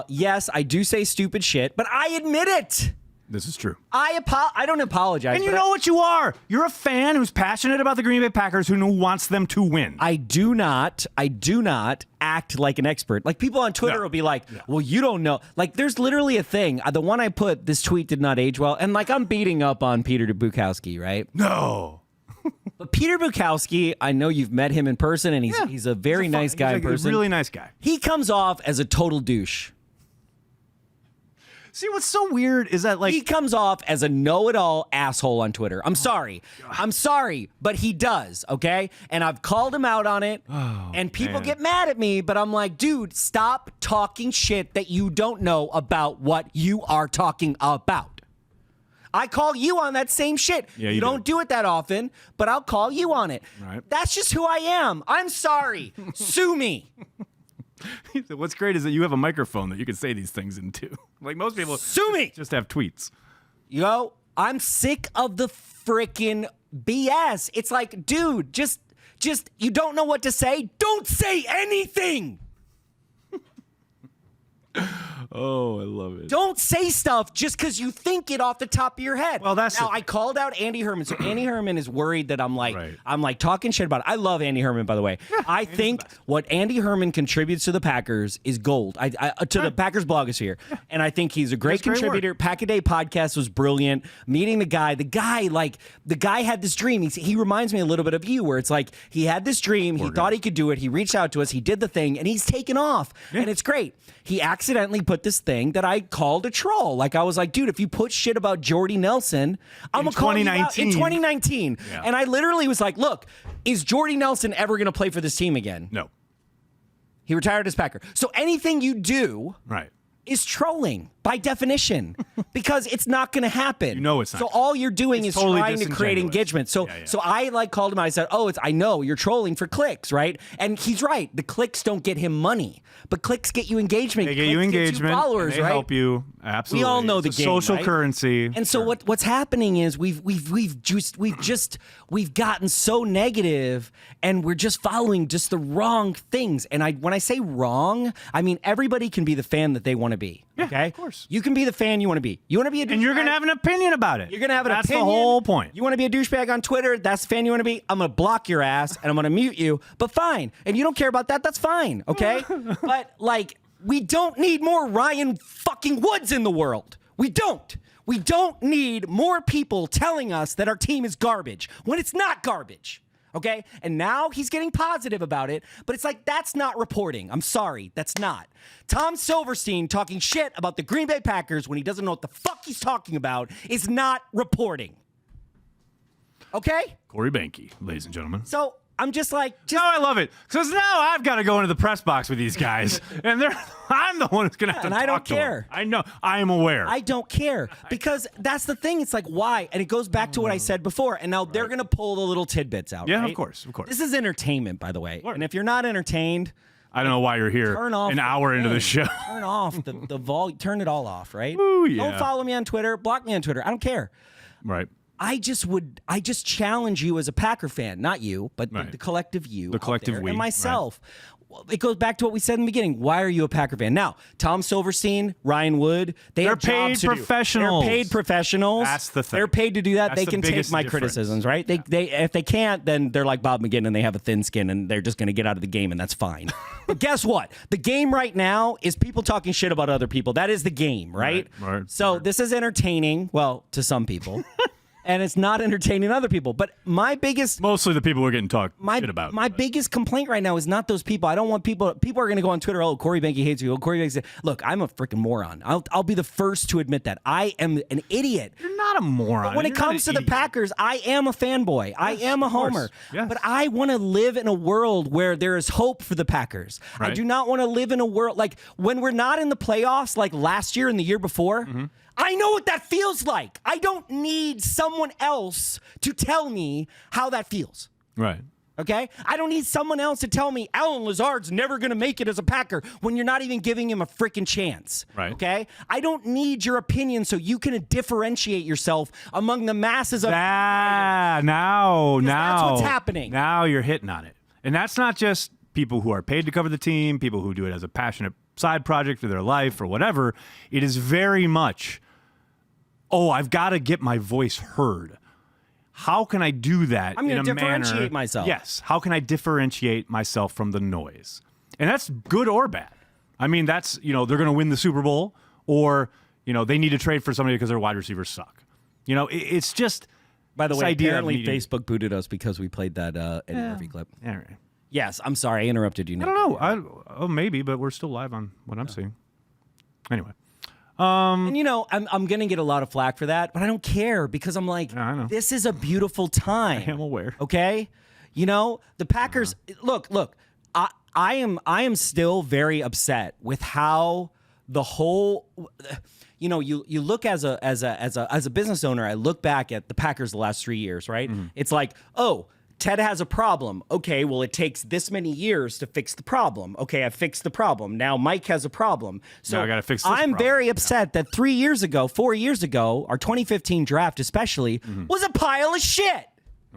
Yes, I do say stupid shit, but I admit it. This is true. I don't apologize. And you but know what you are. You're a fan who's passionate about the Green Bay Packers who wants them to win. I do not act like an expert. Like people on Twitter will be like, well, you don't know. Like there's literally a thing. The one I put, this tweet did not age well. And like I'm beating up on Peter Bukowski, right? No. But Peter Bukowski, I know you've met him in person and he's a very nice guy in person. He's a really nice guy. He comes off as a total douche. See, what's so weird is that, He comes off as a know-it-all asshole on Twitter. I'm sorry, but he does, okay? And I've called him out on it, and people get mad at me, but I'm like, dude, stop talking shit that you don't know about what you are talking about. I call you on that same shit. Yeah, you you don't do it that often, but I'll call you on it. Right. That's just who I am. I'm sorry. Sue me. What's great is that you have a microphone that you can say these things into. Like most people Sue me. just have tweets. Yo, I'm sick of the freaking BS. It's like, dude, just you don't know what to say? Don't say anything. Oh, I love it. Don't say stuff just because you think it off the top of your head. Well, that's now the- I called out Andy Herman. So Andy Herman is worried that I'm like Right. I'm like talking shit about it. I love Andy Herman, by the way. I think what Andy Herman contributes to the Packers is gold. To the Packers blogosphere, and I think he's a great Great contributor. Pack a Day podcast was brilliant. Meeting the guy had this dream. He reminds me a little bit of you, where it's like he had this dream. He thought he could do it. He reached out to us. He did the thing, and he's taken off, and it's great. He accidentally put this thing that I called a troll. Like I was like, dude, if you put shit about Jordy Nelson, I'm gonna call you out in 2019. Yeah. And I literally was like, look, is Jordy Nelson ever gonna play for this team again? No. He retired as Packer. So anything you do Right. is trolling by definition because it's not going to happen. You know it's not So gonna all you're doing It's is totally trying to create disingenuous. engagement. So Yeah. so I called him. I said, I know you're trolling for clicks, right? And he's right. The clicks don't get him money, but clicks get you engagement. They get Clicks you get engagement. followers, They right? help you. Absolutely. We all know It's the a game, social right? currency. And so what's happening is we've gotten so negative, and we're just following just the wrong things. And when I say wrong, I mean everybody can be the fan that they want to be. Okay, of course. You can be the fan you want to be. You want to be a douchebag? And you're gonna have an opinion about it. You're gonna have an That's opinion. the whole point. You want to be a douchebag on Twitter? That's the fan you want to be. I'm gonna block your ass and I'm gonna mute you. But fine. And you don't care about that? That's fine. Okay. But like, we don't need more Ryan fucking Woods in the world. We don't. We don't need more people telling us that our team is garbage when it's not garbage. Okay? And now he's getting positive about it, but it's like, that's not reporting. I'm sorry, that's not. Tom Silverstein talking shit about the Green Bay Packers when he doesn't know what the fuck he's talking about is not reporting. Okay? Corey Banky, ladies and gentlemen. So I'm just like, No, I love it. Because now I've got to go into the press box with these guys. And I'm the one who's going to have to and I don't talk to them. care. I know. I am aware. I don't care because that's the thing. It's like, why? And it goes back to what I said before. And now they're going to pull the little tidbits out. Yeah, right? of course, of course. This is entertainment, by the way. Sure. And if you're not entertained, I don't know why you're here turn off an the hour into the thing. show. Turn off the volume. Turn it all off, right? Ooh, yeah. Don't follow me on Twitter. Block me on Twitter. I don't care. Right. I just challenge you as a Packer fan, not you, but Right. the collective you, The out collective there, we, and right. myself. Well, it goes back to what we said in the beginning. Why are you a Packer fan? Now, Tom Silverstein, Ryan Wood, they're paid jobs to do. professionals. They're paid professionals. That's the thing. They're paid to do that. That's They the can take biggest my difference. criticisms, right? They if they can't, then they're like Bob McGinn and they have a thin skin and they're just going to get out of the game and that's fine. But guess what? The game right now is people talking shit about other people. That is the game, right? Right. So this is entertaining, well, to some people. And it's not entertaining other people. But my biggest Mostly the people we're getting talked shit about. my biggest complaint right now is not those people. I don't want people are going to go on Twitter, oh, Corey Banky hates you. Oh, Corey Banky. Look, I'm a freaking moron. I'll be the first to admit that. I am an idiot. You're not a moron. When it You're not comes to an the idiot. Packers, I am a fanboy. I am a of course. homer. Yes. But I want to live in a world where there is hope for the Packers. I Right. do not want to live in a world like when we're not in the playoffs like last year and the year before. Mm-hmm. I know what that feels like. I don't need someone else to tell me how that feels. Right. Okay? I don't need someone else to tell me Alan Lazard's never going to make it as a Packer when you're not even giving him a freaking chance. Right. Okay? I don't need your opinion so you can differentiate yourself among the masses of Now, that's what's happening. Now you're hitting on it. And that's not just people who are paid to cover the team, people who do it as a passionate side project for their life or whatever. It is very much, I've got to get my voice heard. How can I do that I'm in gonna a manner? differentiate myself. Yes. How can I differentiate myself from the noise? And that's good or bad. I mean, that's, they're going to win the Super Bowl or, they need to trade for somebody because their wide receivers suck. It's just. By the this way, idea of apparently needing- Facebook booted us because we played that Eddie Murphy clip. All right. Yes, I'm sorry. I interrupted you. I don't know. Maybe, but we're still live on what I'm seeing. Anyway. And I'm going to get a lot of flack for that, but I don't care because I'm like, I know. this is a beautiful time. I am aware. Okay? The Packers look, I am still very upset with how the whole you look as a business owner, I look back at the Packers the last 3 years, right? Mm-hmm. It's like, Ted has a problem. Okay, well, it takes this many years to fix the problem. Okay, I fixed the problem. Now Mike has a problem. So Now I gotta fix this I'm problem. very upset that 4 years ago, our 2015 draft especially, was a pile of shit.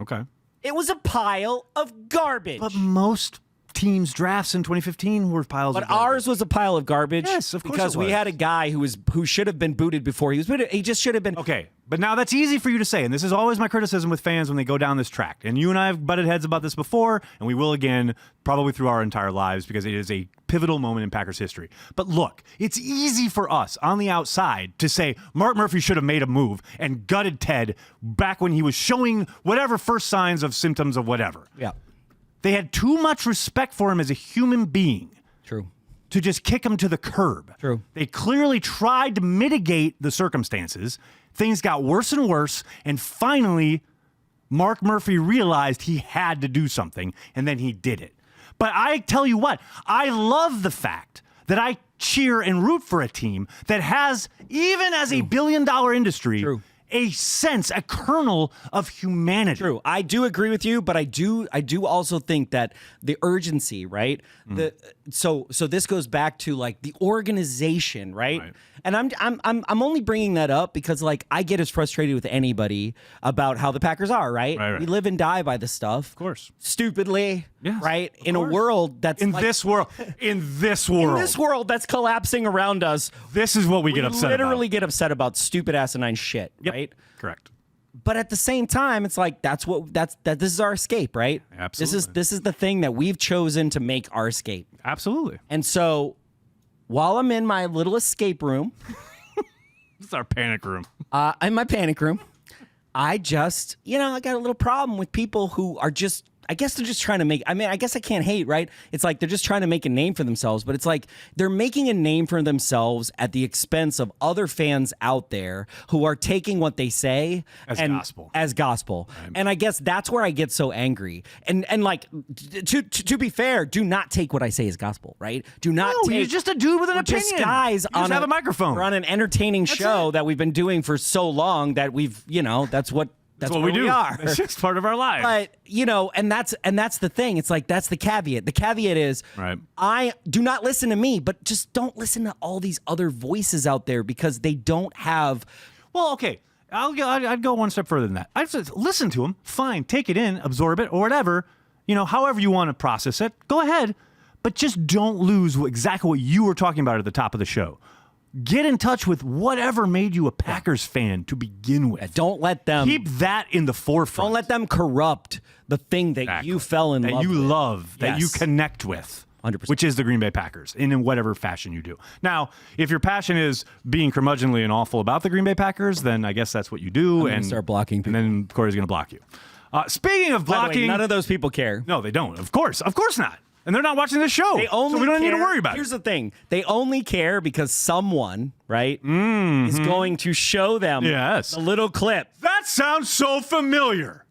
Okay. It was a pile of garbage. But most teams' drafts in 2015 were piles of But garbage. ours was a pile of garbage. Yes, of course because it we was. had a guy who should have been booted before he was booted. He just should have been. Okay, but now that's easy for you to say, and this is always my criticism with fans when they go down this track. And you and I have butted heads about this before, and we will again, probably through our entire lives, because it is a pivotal moment in Packers history. But look, it's easy for us on the outside to say Mark Murphy should have made a move and gutted Ted back when he was showing whatever first signs of symptoms of whatever. Yeah, They had too much respect for him as a human being true. to just kick him to the curb. True. They clearly tried to mitigate the circumstances. Things got worse and worse, and finally, Mark Murphy realized he had to do something, and then he did it. But I tell you what, I love the fact that I cheer and root for a team that has, even as a billion-dollar industry, True. a sense, a kernel of humanity. True. I do agree with you, but I do also think that the urgency, right? So this goes back to like the organization, right? And I'm only bringing that up because like I get as frustrated with anybody about how the Packers are, right? Right. We live and die by this stuff. Of course. Stupidly, Yes, right? of In course. a world that's In like, this world, in this world, that's collapsing around us. this is what we get upset literally about. get upset about stupid asinine shit, Yep. right? Correct. But at the same time, it's like this is our escape, right? Absolutely. This is the thing that we've chosen to make our escape. Absolutely. And so while I'm in my little escape room, This is our panic room. in my panic room, I just, I got a little problem with people who are just, I guess they're just trying to make, I guess I can't hate, right? It's like they're just trying to make a name for themselves, but it's like they're making a name for themselves at the expense of other fans out there who are taking what they say As gospel. And I guess that's where I get so angry. And like, to be fair, do not take what I say as gospel, right? Do not No, take. you're just a dude with an we're just opinion. guys You just have a microphone. We're on an entertaining show it. that we've been doing for so long that we've, that's what That's what where we do. We are. It's just part of our lives. But and that's the thing. It's like that's the caveat. The caveat is, Right. I do not listen to me, but just don't listen to all these other voices out there because they don't have. Well, okay. I'd go one step further than that. I'd say listen to them. Fine. Take it in, absorb it, or whatever. However you want to process it, go ahead. But just don't lose exactly what you were talking about at the top of the show. Get in touch with whatever made you a Packers fan to begin with. Don't let them Keep that in the forefront. Don't let them corrupt the thing that Exactly. you fell in that love you with. love, that you Yes. connect with. 100%. Which is the Green Bay Packers, in whatever fashion you do. Now, if your passion is being curmudgeonly and awful about the Green Bay Packers, then I guess that's what you do. gonna start blocking And people. then Corey's going to block you. Speaking of By the way, blocking, none of those people care. no, they don't. Of course not. And they're not watching this show. They only so we don't need care- to worry about Here's it. the thing. They only care because someone, right, is going to show them Yes. the little clip. That sounds so familiar.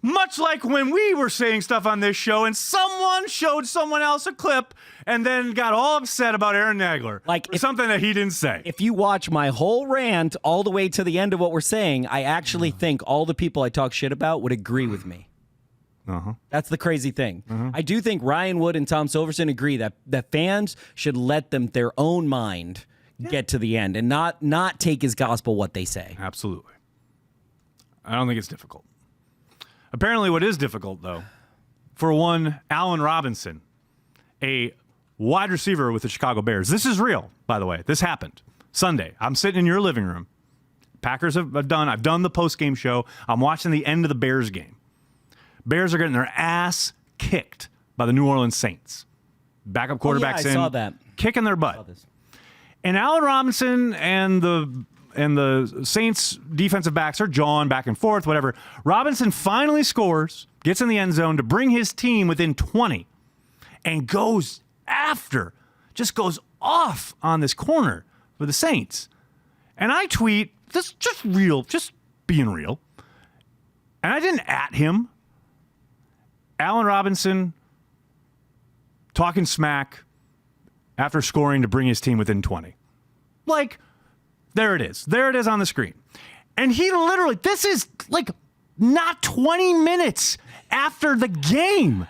Much like when we were saying stuff on this show and someone showed someone else a clip and then got all upset about Aaron Nagler. Like, for if- something that he didn't say. If you watch my whole rant all the way to the end of what we're saying, I actually think all the people I talk shit about would agree with me. That's the crazy thing. I do think Ryan Wood and Tom Silverson agree that fans should let them their own mind get to the end and not take as gospel what they say. Absolutely. I don't think it's difficult. Apparently, what is difficult, though, for one, Allen Robinson, a wide receiver with the Chicago Bears. This is real, by the way. This happened Sunday. I'm sitting in your living room. Packers I've done the post-game show. I'm watching the end of the Bears game. Bears are getting their ass kicked by the New Orleans Saints. Backup quarterbacks I saw that. kicking their butt. And Allen Robinson and the Saints defensive backs are jawing back and forth, whatever. Robinson finally scores, gets in the end zone to bring his team within 20, and goes off on this corner for the Saints. And I tweet, this just being real. And I didn't at him. Allen Robinson talking smack after scoring to bring his team within 20. Like, there it is. There it is on the screen. And he literally, this is like not 20 minutes after the game.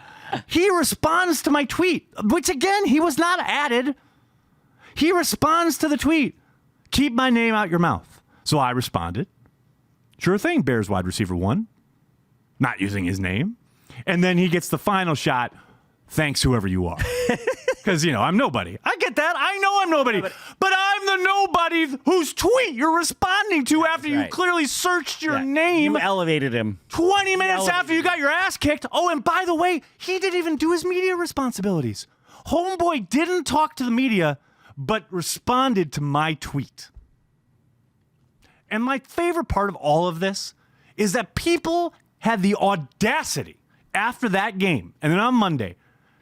He responds to my tweet, which again, he was not added. He responds to the tweet, keep my name out your mouth. So I responded, sure thing, Bears wide receiver 1, not using his name. And then he gets the final shot thanks whoever you are. Because, I'm nobody. I get that. I know I'm nobody. But I'm the nobody whose tweet you're responding to after you clearly searched your name. You elevated him. 20 minutes after you got your ass kicked. Oh, and by the way, he didn't even do his media responsibilities. Homeboy didn't talk to the media, but responded to my tweet. And my favorite part of all of this is that people had the audacity after that game, and then on Monday,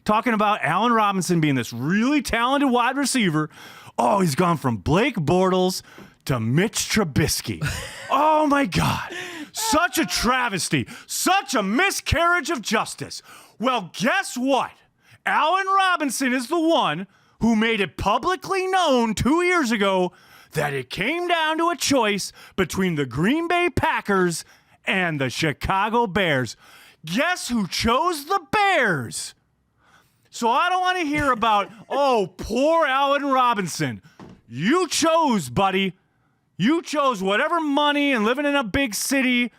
talking about Allen Robinson being this really talented wide receiver. Oh, he's gone from Blake Bortles to Mitch Trubisky. Oh, my God. Such a travesty. Such a miscarriage of justice. Well, guess what? Allen Robinson is the one who made it publicly known 2 years ago that it came down to a choice between the Green Bay Packers and the Chicago Bears. Guess who chose the Bears? So I don't want to hear about, oh, poor Allen Robinson. You chose, buddy. You chose whatever money and living in a big city.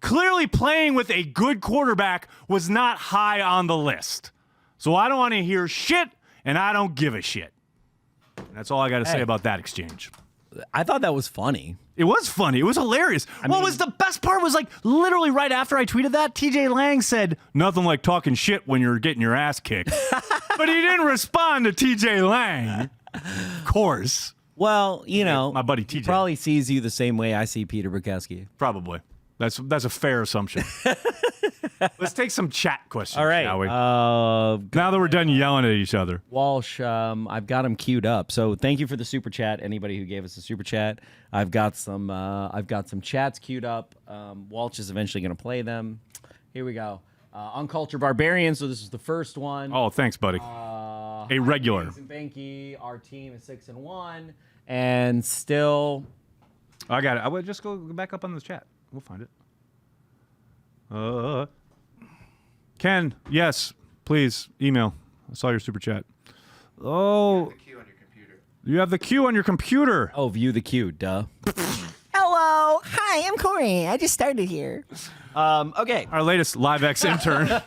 Clearly playing with a good quarterback was not high on the list. So I don't want to hear shit, and I don't give a shit. That's all I got to say about that exchange. I thought that was funny. It was funny. It was hilarious. What was the best part was, like, literally right after I tweeted that, TJ Lang said, nothing like talking shit when you're getting your ass kicked. But he didn't respond to TJ Lang. Of course. Well, my buddy TJ he probably sees you the same way I see Peter Bukowski. Probably. That's a fair assumption. Let's take some chat questions, All right. shall we? Now that we're done yelling at each other. Walsh, I've got him queued up. So thank you for the super chat. Anybody who gave us a super chat, I've got some chats queued up. Walsh is eventually going to play them. Here we go. Uncultured Barbarian. So this is the first one. Oh, thanks, buddy. A regular. And Banky, our team is 6-1, and still. I got it. I would just go back up on the chat. We'll find it. Ken, yes, please email. I saw your super chat. Oh, The queue on your computer. you have the queue on your computer. Oh, view the queue. Duh. Hello. Hi, I'm Corey. I just started here. Okay. Our latest LiveX intern.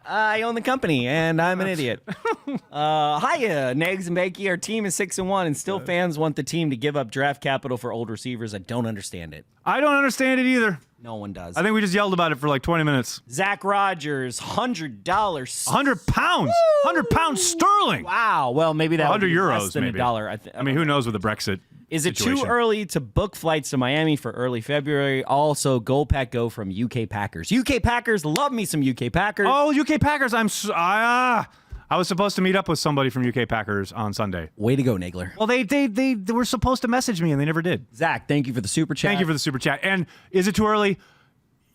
I own the company, and I'm an idiot. Hiya, Negs and Bakey. Our team is 6-1, and still fans want the team to give up draft capital for old receivers. I don't understand it. I don't understand it either. No one does. I think we just yelled about it for like 20 minutes. Zach Rogers, $100. 100 pounds. 100 pounds sterling. Wow. Well, maybe that would 100 be euros, less than maybe. $1. I mean, who knows with the Brexit Is it situation. too early to book flights to Miami for early February? Also, Go Pack Go from UK Packers. UK Packers, love me some UK Packers. Oh, UK Packers. I was supposed to meet up with somebody from UK Packers on Sunday. Way to go, Nagler. Well, they were supposed to message me, and they never did. Zach, thank you for the super chat. Thank you for the super chat. And is it too early?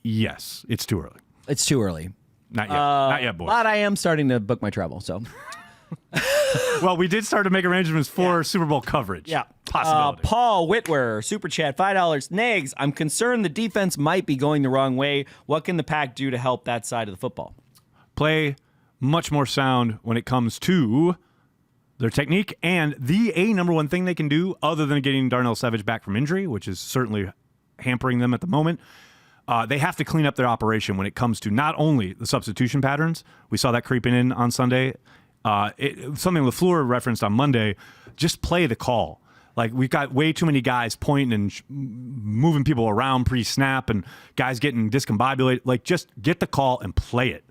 Yes, it's too early. It's too early. Not yet. Not yet, boy. But I am starting to book my travel, so. Well, we did start to make arrangements for Super Bowl coverage. Yeah. Possibility. Paul Whitwer, super chat, $5. Nags, I'm concerned the defense might be going the wrong way. What can the Pack do to help that side of the football? Play much more sound when it comes to their technique, and the number one thing they can do, other than getting Darnell Savage back from injury, which is certainly hampering them at the moment, they have to clean up their operation when it comes to not only the substitution patterns. We saw that creeping in on Sunday. Something LaFleur referenced on Monday, just play the call. Like, we've got way too many guys pointing and moving people around pre-snap and guys getting discombobulated. Like, just get the call and play it.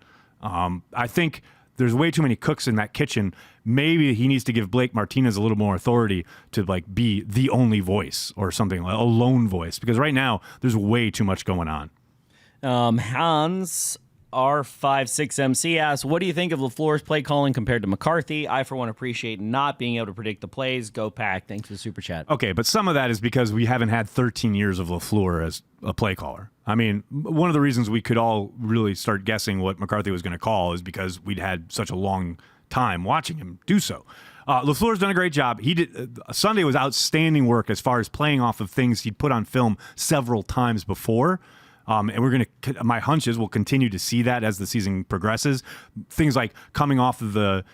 I think there's way too many cooks in that kitchen. Maybe he needs to give Blake Martinez a little more authority to, like, be the only voice or something, like a lone voice. Because right now, there's way too much going on. Hans R56MC asks, what do you think of LaFleur's play calling compared to McCarthy? I, for one, appreciate not being able to predict the plays. Go Pack. Thanks for the super chat. Okay, but some of that is because we haven't had 13 years of LaFleur as a play caller. I mean, one of the reasons we could all really start guessing what McCarthy was going to call is because we'd had such a long time watching him do so. LaFleur's done a great job. He did. Sunday was outstanding work as far as playing off of things he'd put on film several times before. And we're going to, my hunch is we'll continue to see that as the season progresses. Things like coming off of the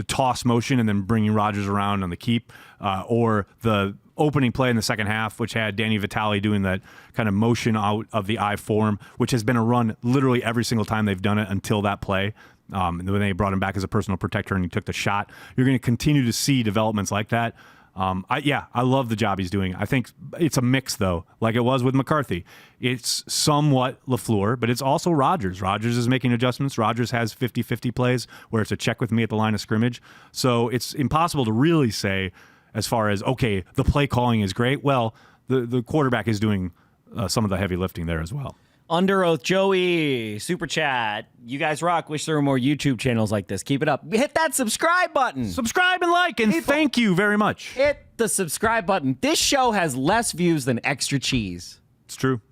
toss motion and then bringing Rodgers around on the keep, or the opening play in the second half, which had Danny Vitale doing that kind of motion out of the I form, which has been a run literally every single time they've done it until that play. When they brought him back as a personal protector and he took the shot, you're going to continue to see developments like that. I love the job he's doing. I think it's a mix, though, like it was with McCarthy. It's somewhat LaFleur, but it's also Rodgers. Rodgers is making adjustments. Rodgers has 50-50 plays where it's a check with me at the line of scrimmage. So it's impossible to really say as far as, okay, the play calling is great. Well, the quarterback is doing some of the heavy lifting there as well. Under Oath Joey, Super Chat. You guys rock. Wish there were more YouTube channels like this. Keep it up. Hit that subscribe button. Subscribe and like, and thank you very much. Hit the subscribe button. This show has less views than Extra Cheese. It's true.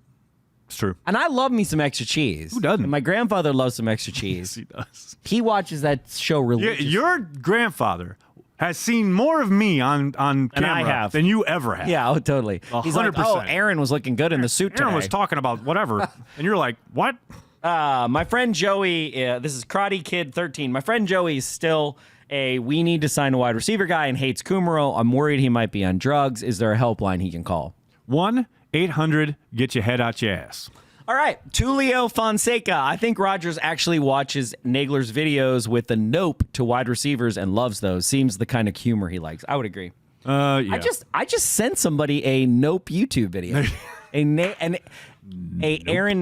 It's true. And I love me some Extra Cheese. Who doesn't? And my grandfather loves some Extra Cheese. Yes, he does. He watches that show religiously. Your grandfather has seen more of me on camera than you ever have. Yeah, totally. 100%. He's like, oh, Aaron was looking good in the suit today. Aaron was talking about whatever, and you're like, what? My friend Joey, this is Karate Kid 13. My friend Joey is still we need to sign a wide receiver guy and hates Kumaro. I'm worried he might be on drugs. Is there a helpline he can call? 1-800, get your head out your ass. All right, Tulio Fonseca. I think Rodgers actually watches Nagler's videos with the nope to wide receivers and loves those. Seems the kind of humor he likes. I would agree. Yeah. I just sent somebody a nope YouTube video. Aaron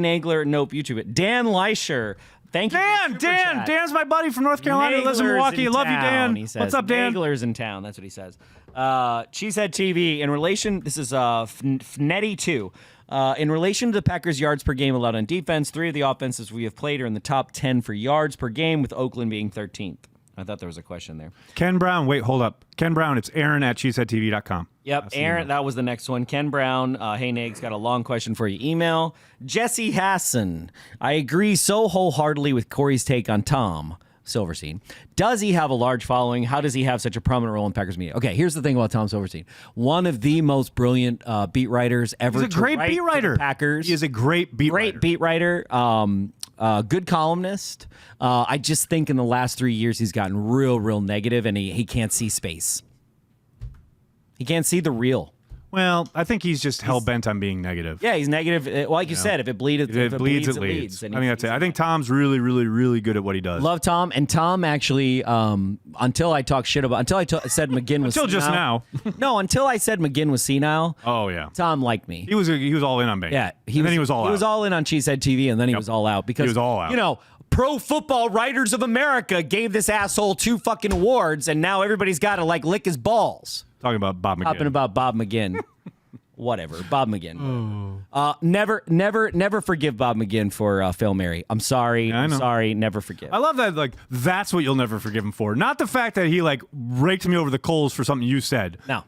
Nagler nope YouTube. Dan Leischer. Thank you. Dan's my buddy from North Carolina. He lives in Milwaukee. Love you, Dan. He says, what's up, Dan? Nagler's in town. That's what he says. Cheesehead TV. In relation, this is Fnetty 2. In relation to the Packers' yards per game allowed on defense, 3 of the offenses we have played are in the top 10 for yards per game, with Oakland being 13th. I thought there was a question there. Ken Brown. Wait, hold up. Ken Brown, it's Aaron at cheeseheadtv.com. Yep, Aaron, that was the next one. Ken Brown, hey, Nags, got a long question for you. Email. Jesse Hassan. I agree so wholeheartedly with Corey's take on Tom Silverstein. Does he have a large following? How does he have such a prominent role in Packers media? Okay, here's the thing about Tom Silverstein. One of the most brilliant beat writers ever. He's a great beat writer. Packers. He is a great beat writer. Great beat writer. Good columnist. I just think in the last 3 years he's gotten real negative, and he can't see space. He can't see the real. Well, I think he's just hell-bent on being negative. Yeah, he's negative. Well, like you said, if it bleeds, If it bleeds, it leads. I think that's it. I think Tom's really good at what he does. Love Tom. And Tom actually, until I talked shit about, until I said McGinn was until senile. just now. No, until I said McGinn was senile. Oh, yeah. Tom liked me. He was all in on Bang. Yeah. Then he was all out. He was all in on Cheesehead TV, and then he was all out. Because, he was all out. You know, Pro Football Writers of America gave this asshole 2 fucking awards, and now everybody's got to, like, lick his balls. Talking about Bob McGinn. Talking about Bob McGinn. Whatever, Bob McGinn. Never forgive Bob McGinn for Fail Mary. I'm sorry. Yeah, I know. I'm sorry. Never forgive. I love that. Like, that's what you'll never forgive him for. Not the fact that he like raked me over the coals for something you said. No.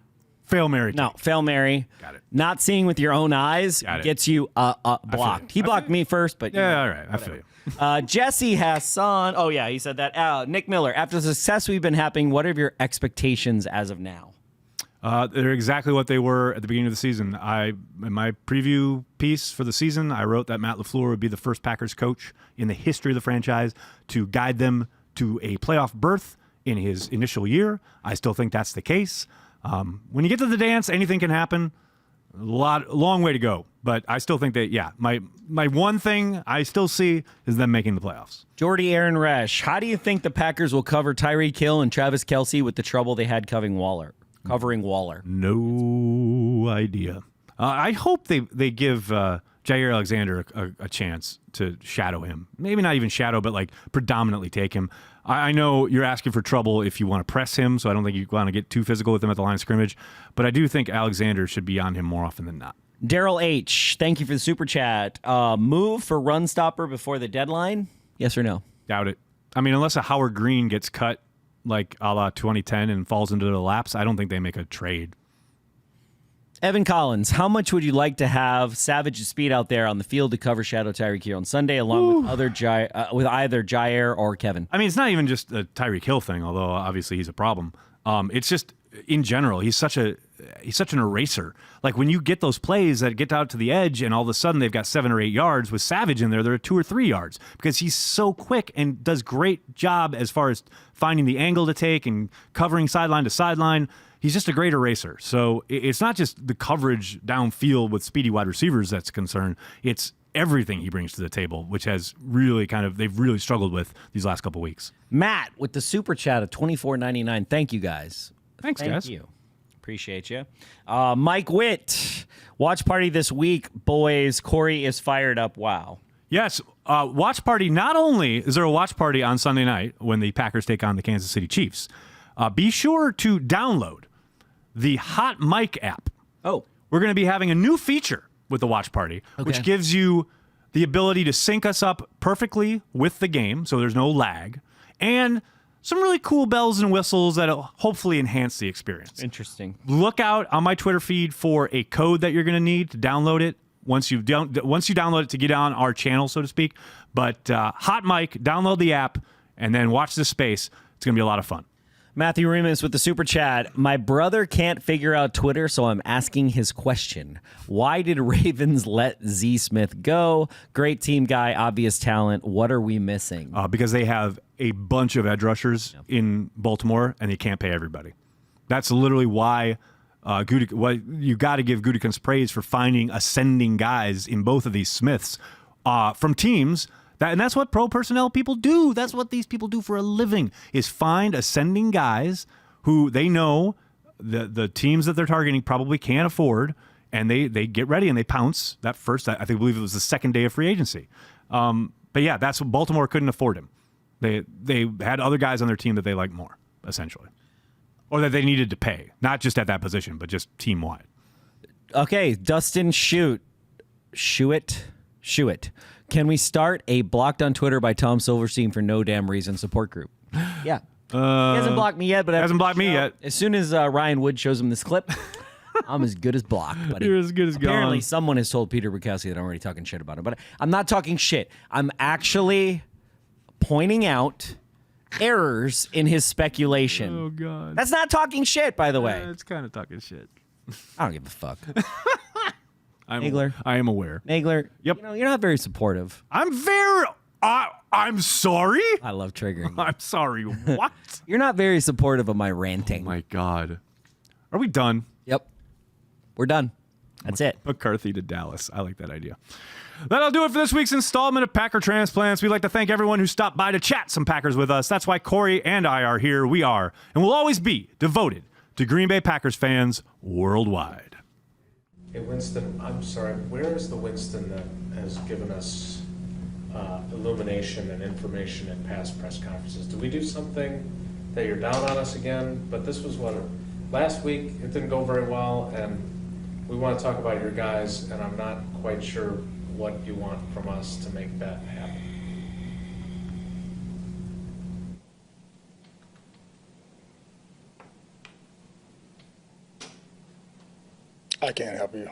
Fail Mary. No, Fail Mary. Got it. Not seeing with your own eyes gets you blocked. He blocked me first, but Yeah, all right. I feel you. Jesse Hassan. Oh yeah, he said that. Nick Miller. After the success we've been having, what are your expectations as of now? They're exactly what they were at the beginning of the season. In my preview piece for the season, I wrote that Matt LaFleur would be the first Packers coach in the history of the franchise to guide them to a playoff berth in his initial year. I still think that's the case. When you get to the dance, anything can happen. Long way to go. But I still think that, my one thing I still see is them making the playoffs. Jordy Aaron Resch. How do you think the Packers will cover Tyreek Hill and Travis Kelce with the trouble they had covering Waller? No idea. I hope they give Jair Alexander a chance to shadow him. Maybe not even shadow, but like predominantly take him. I know you're asking for trouble if you want to press him, so I don't think you want to get too physical with him at the line of scrimmage. But I do think Alexander should be on him more often than not. Daryl H., thank you for the super chat. Move for run stopper before the deadline? Yes or no? Doubt it. I mean, unless a Howard Green gets cut like a la 2010 and falls into the laps, I don't think they make a trade. Evan Collins, how much would you like to have Savage's speed out there on the field to cover Shadow Tyreek Hill on Sunday, along with either Jair or Kevin? I mean, it's not even just a Tyreek Hill thing, although obviously he's a problem. It's just in general, he's such an eraser. Like when you get those plays that get out to the edge and all of a sudden they've got 7 or 8 yards with Savage in there, they're 2 or 3 yards because he's so quick and does great job as far as finding the angle to take and covering sideline to sideline. He's just a great eraser. So it's not just the coverage downfield with speedy wide receivers that's concerned. It's everything he brings to the table, which has really they've really struggled with these last couple weeks. Matt with the super chat of $24.99. Thank you guys. Thanks, guys. Thank you. Appreciate you. Mike Witt, watch party this week, boys. Corey is fired up. Wow. Yes, watch party. Not only is there a watch party on Sunday night when the Packers take on the Kansas City Chiefs, be sure to download the Hot Mic app. Oh. We're going to be having a new feature with the watch party, which gives you the ability to sync us up perfectly with the game, so there's no lag, and some really cool bells and whistles that'll hopefully enhance the experience. Interesting. Look out on my Twitter feed for a code that you're going to need to download it once you download it to get on our channel, so to speak. But Hot Mic, download the app, and then watch this space. It's going to be a lot of fun. Matthew Remus with the super chat. My brother can't figure out Twitter, so I'm asking his question. Why did Ravens let Z Smith go? Great team guy, obvious talent. What are we missing? Because they have a bunch of edge rushers in Baltimore, and they can't pay everybody. That's literally why you got to give Gutekunst praise for finding ascending guys in both of these Smiths from teams. And that's what pro personnel people do. That's what these people do for a living, is find ascending guys who they know the teams that they're targeting probably can't afford, and they get ready and they pounce that first. I believe it was the second day of free agency. But yeah, that's what Baltimore couldn't afford him. They had other guys on their team that they liked more, essentially, or that they needed to pay, not just at that position, but just team wide. Okay, Dustin Shuett. Can we start a blocked on Twitter by Tom Silverstein for no damn reason support group? Yeah. He hasn't blocked me yet, but hasn't blocked me yet. As soon as Ryan Wood shows him this clip, I'm as good as blocked, buddy. You're as good as Apparently, gone. someone has told Peter Bukowski that I'm already talking shit about him, but I'm not talking shit. I'm actually pointing out errors in his speculation. Oh God, That's not talking shit, by the way. it's kind of talking shit. I don't give a fuck. Nagler. I am aware. Nagler, Yep. you're not very supportive. I'm sorry. I love triggering you. I'm sorry. What? You're not very supportive of my ranting. My God. Are we done? Yep. We're done. That's it. McCarthy to Dallas. I like that idea. That'll do it for this week's installment of Packer Transplants. We'd like to thank everyone who stopped by to chat some Packers with us. That's why Corey and I are here. We are, and will always be, devoted to Green Bay Packers fans worldwide. Hey, Winston, I'm sorry, where is the Winston that has given us illumination and information in past press conferences? Did we do something that you're down on us again? But this was last week it didn't go very well, and we want to talk about your guys, and I'm not quite sure what you want from us to make that happen. I can't help you.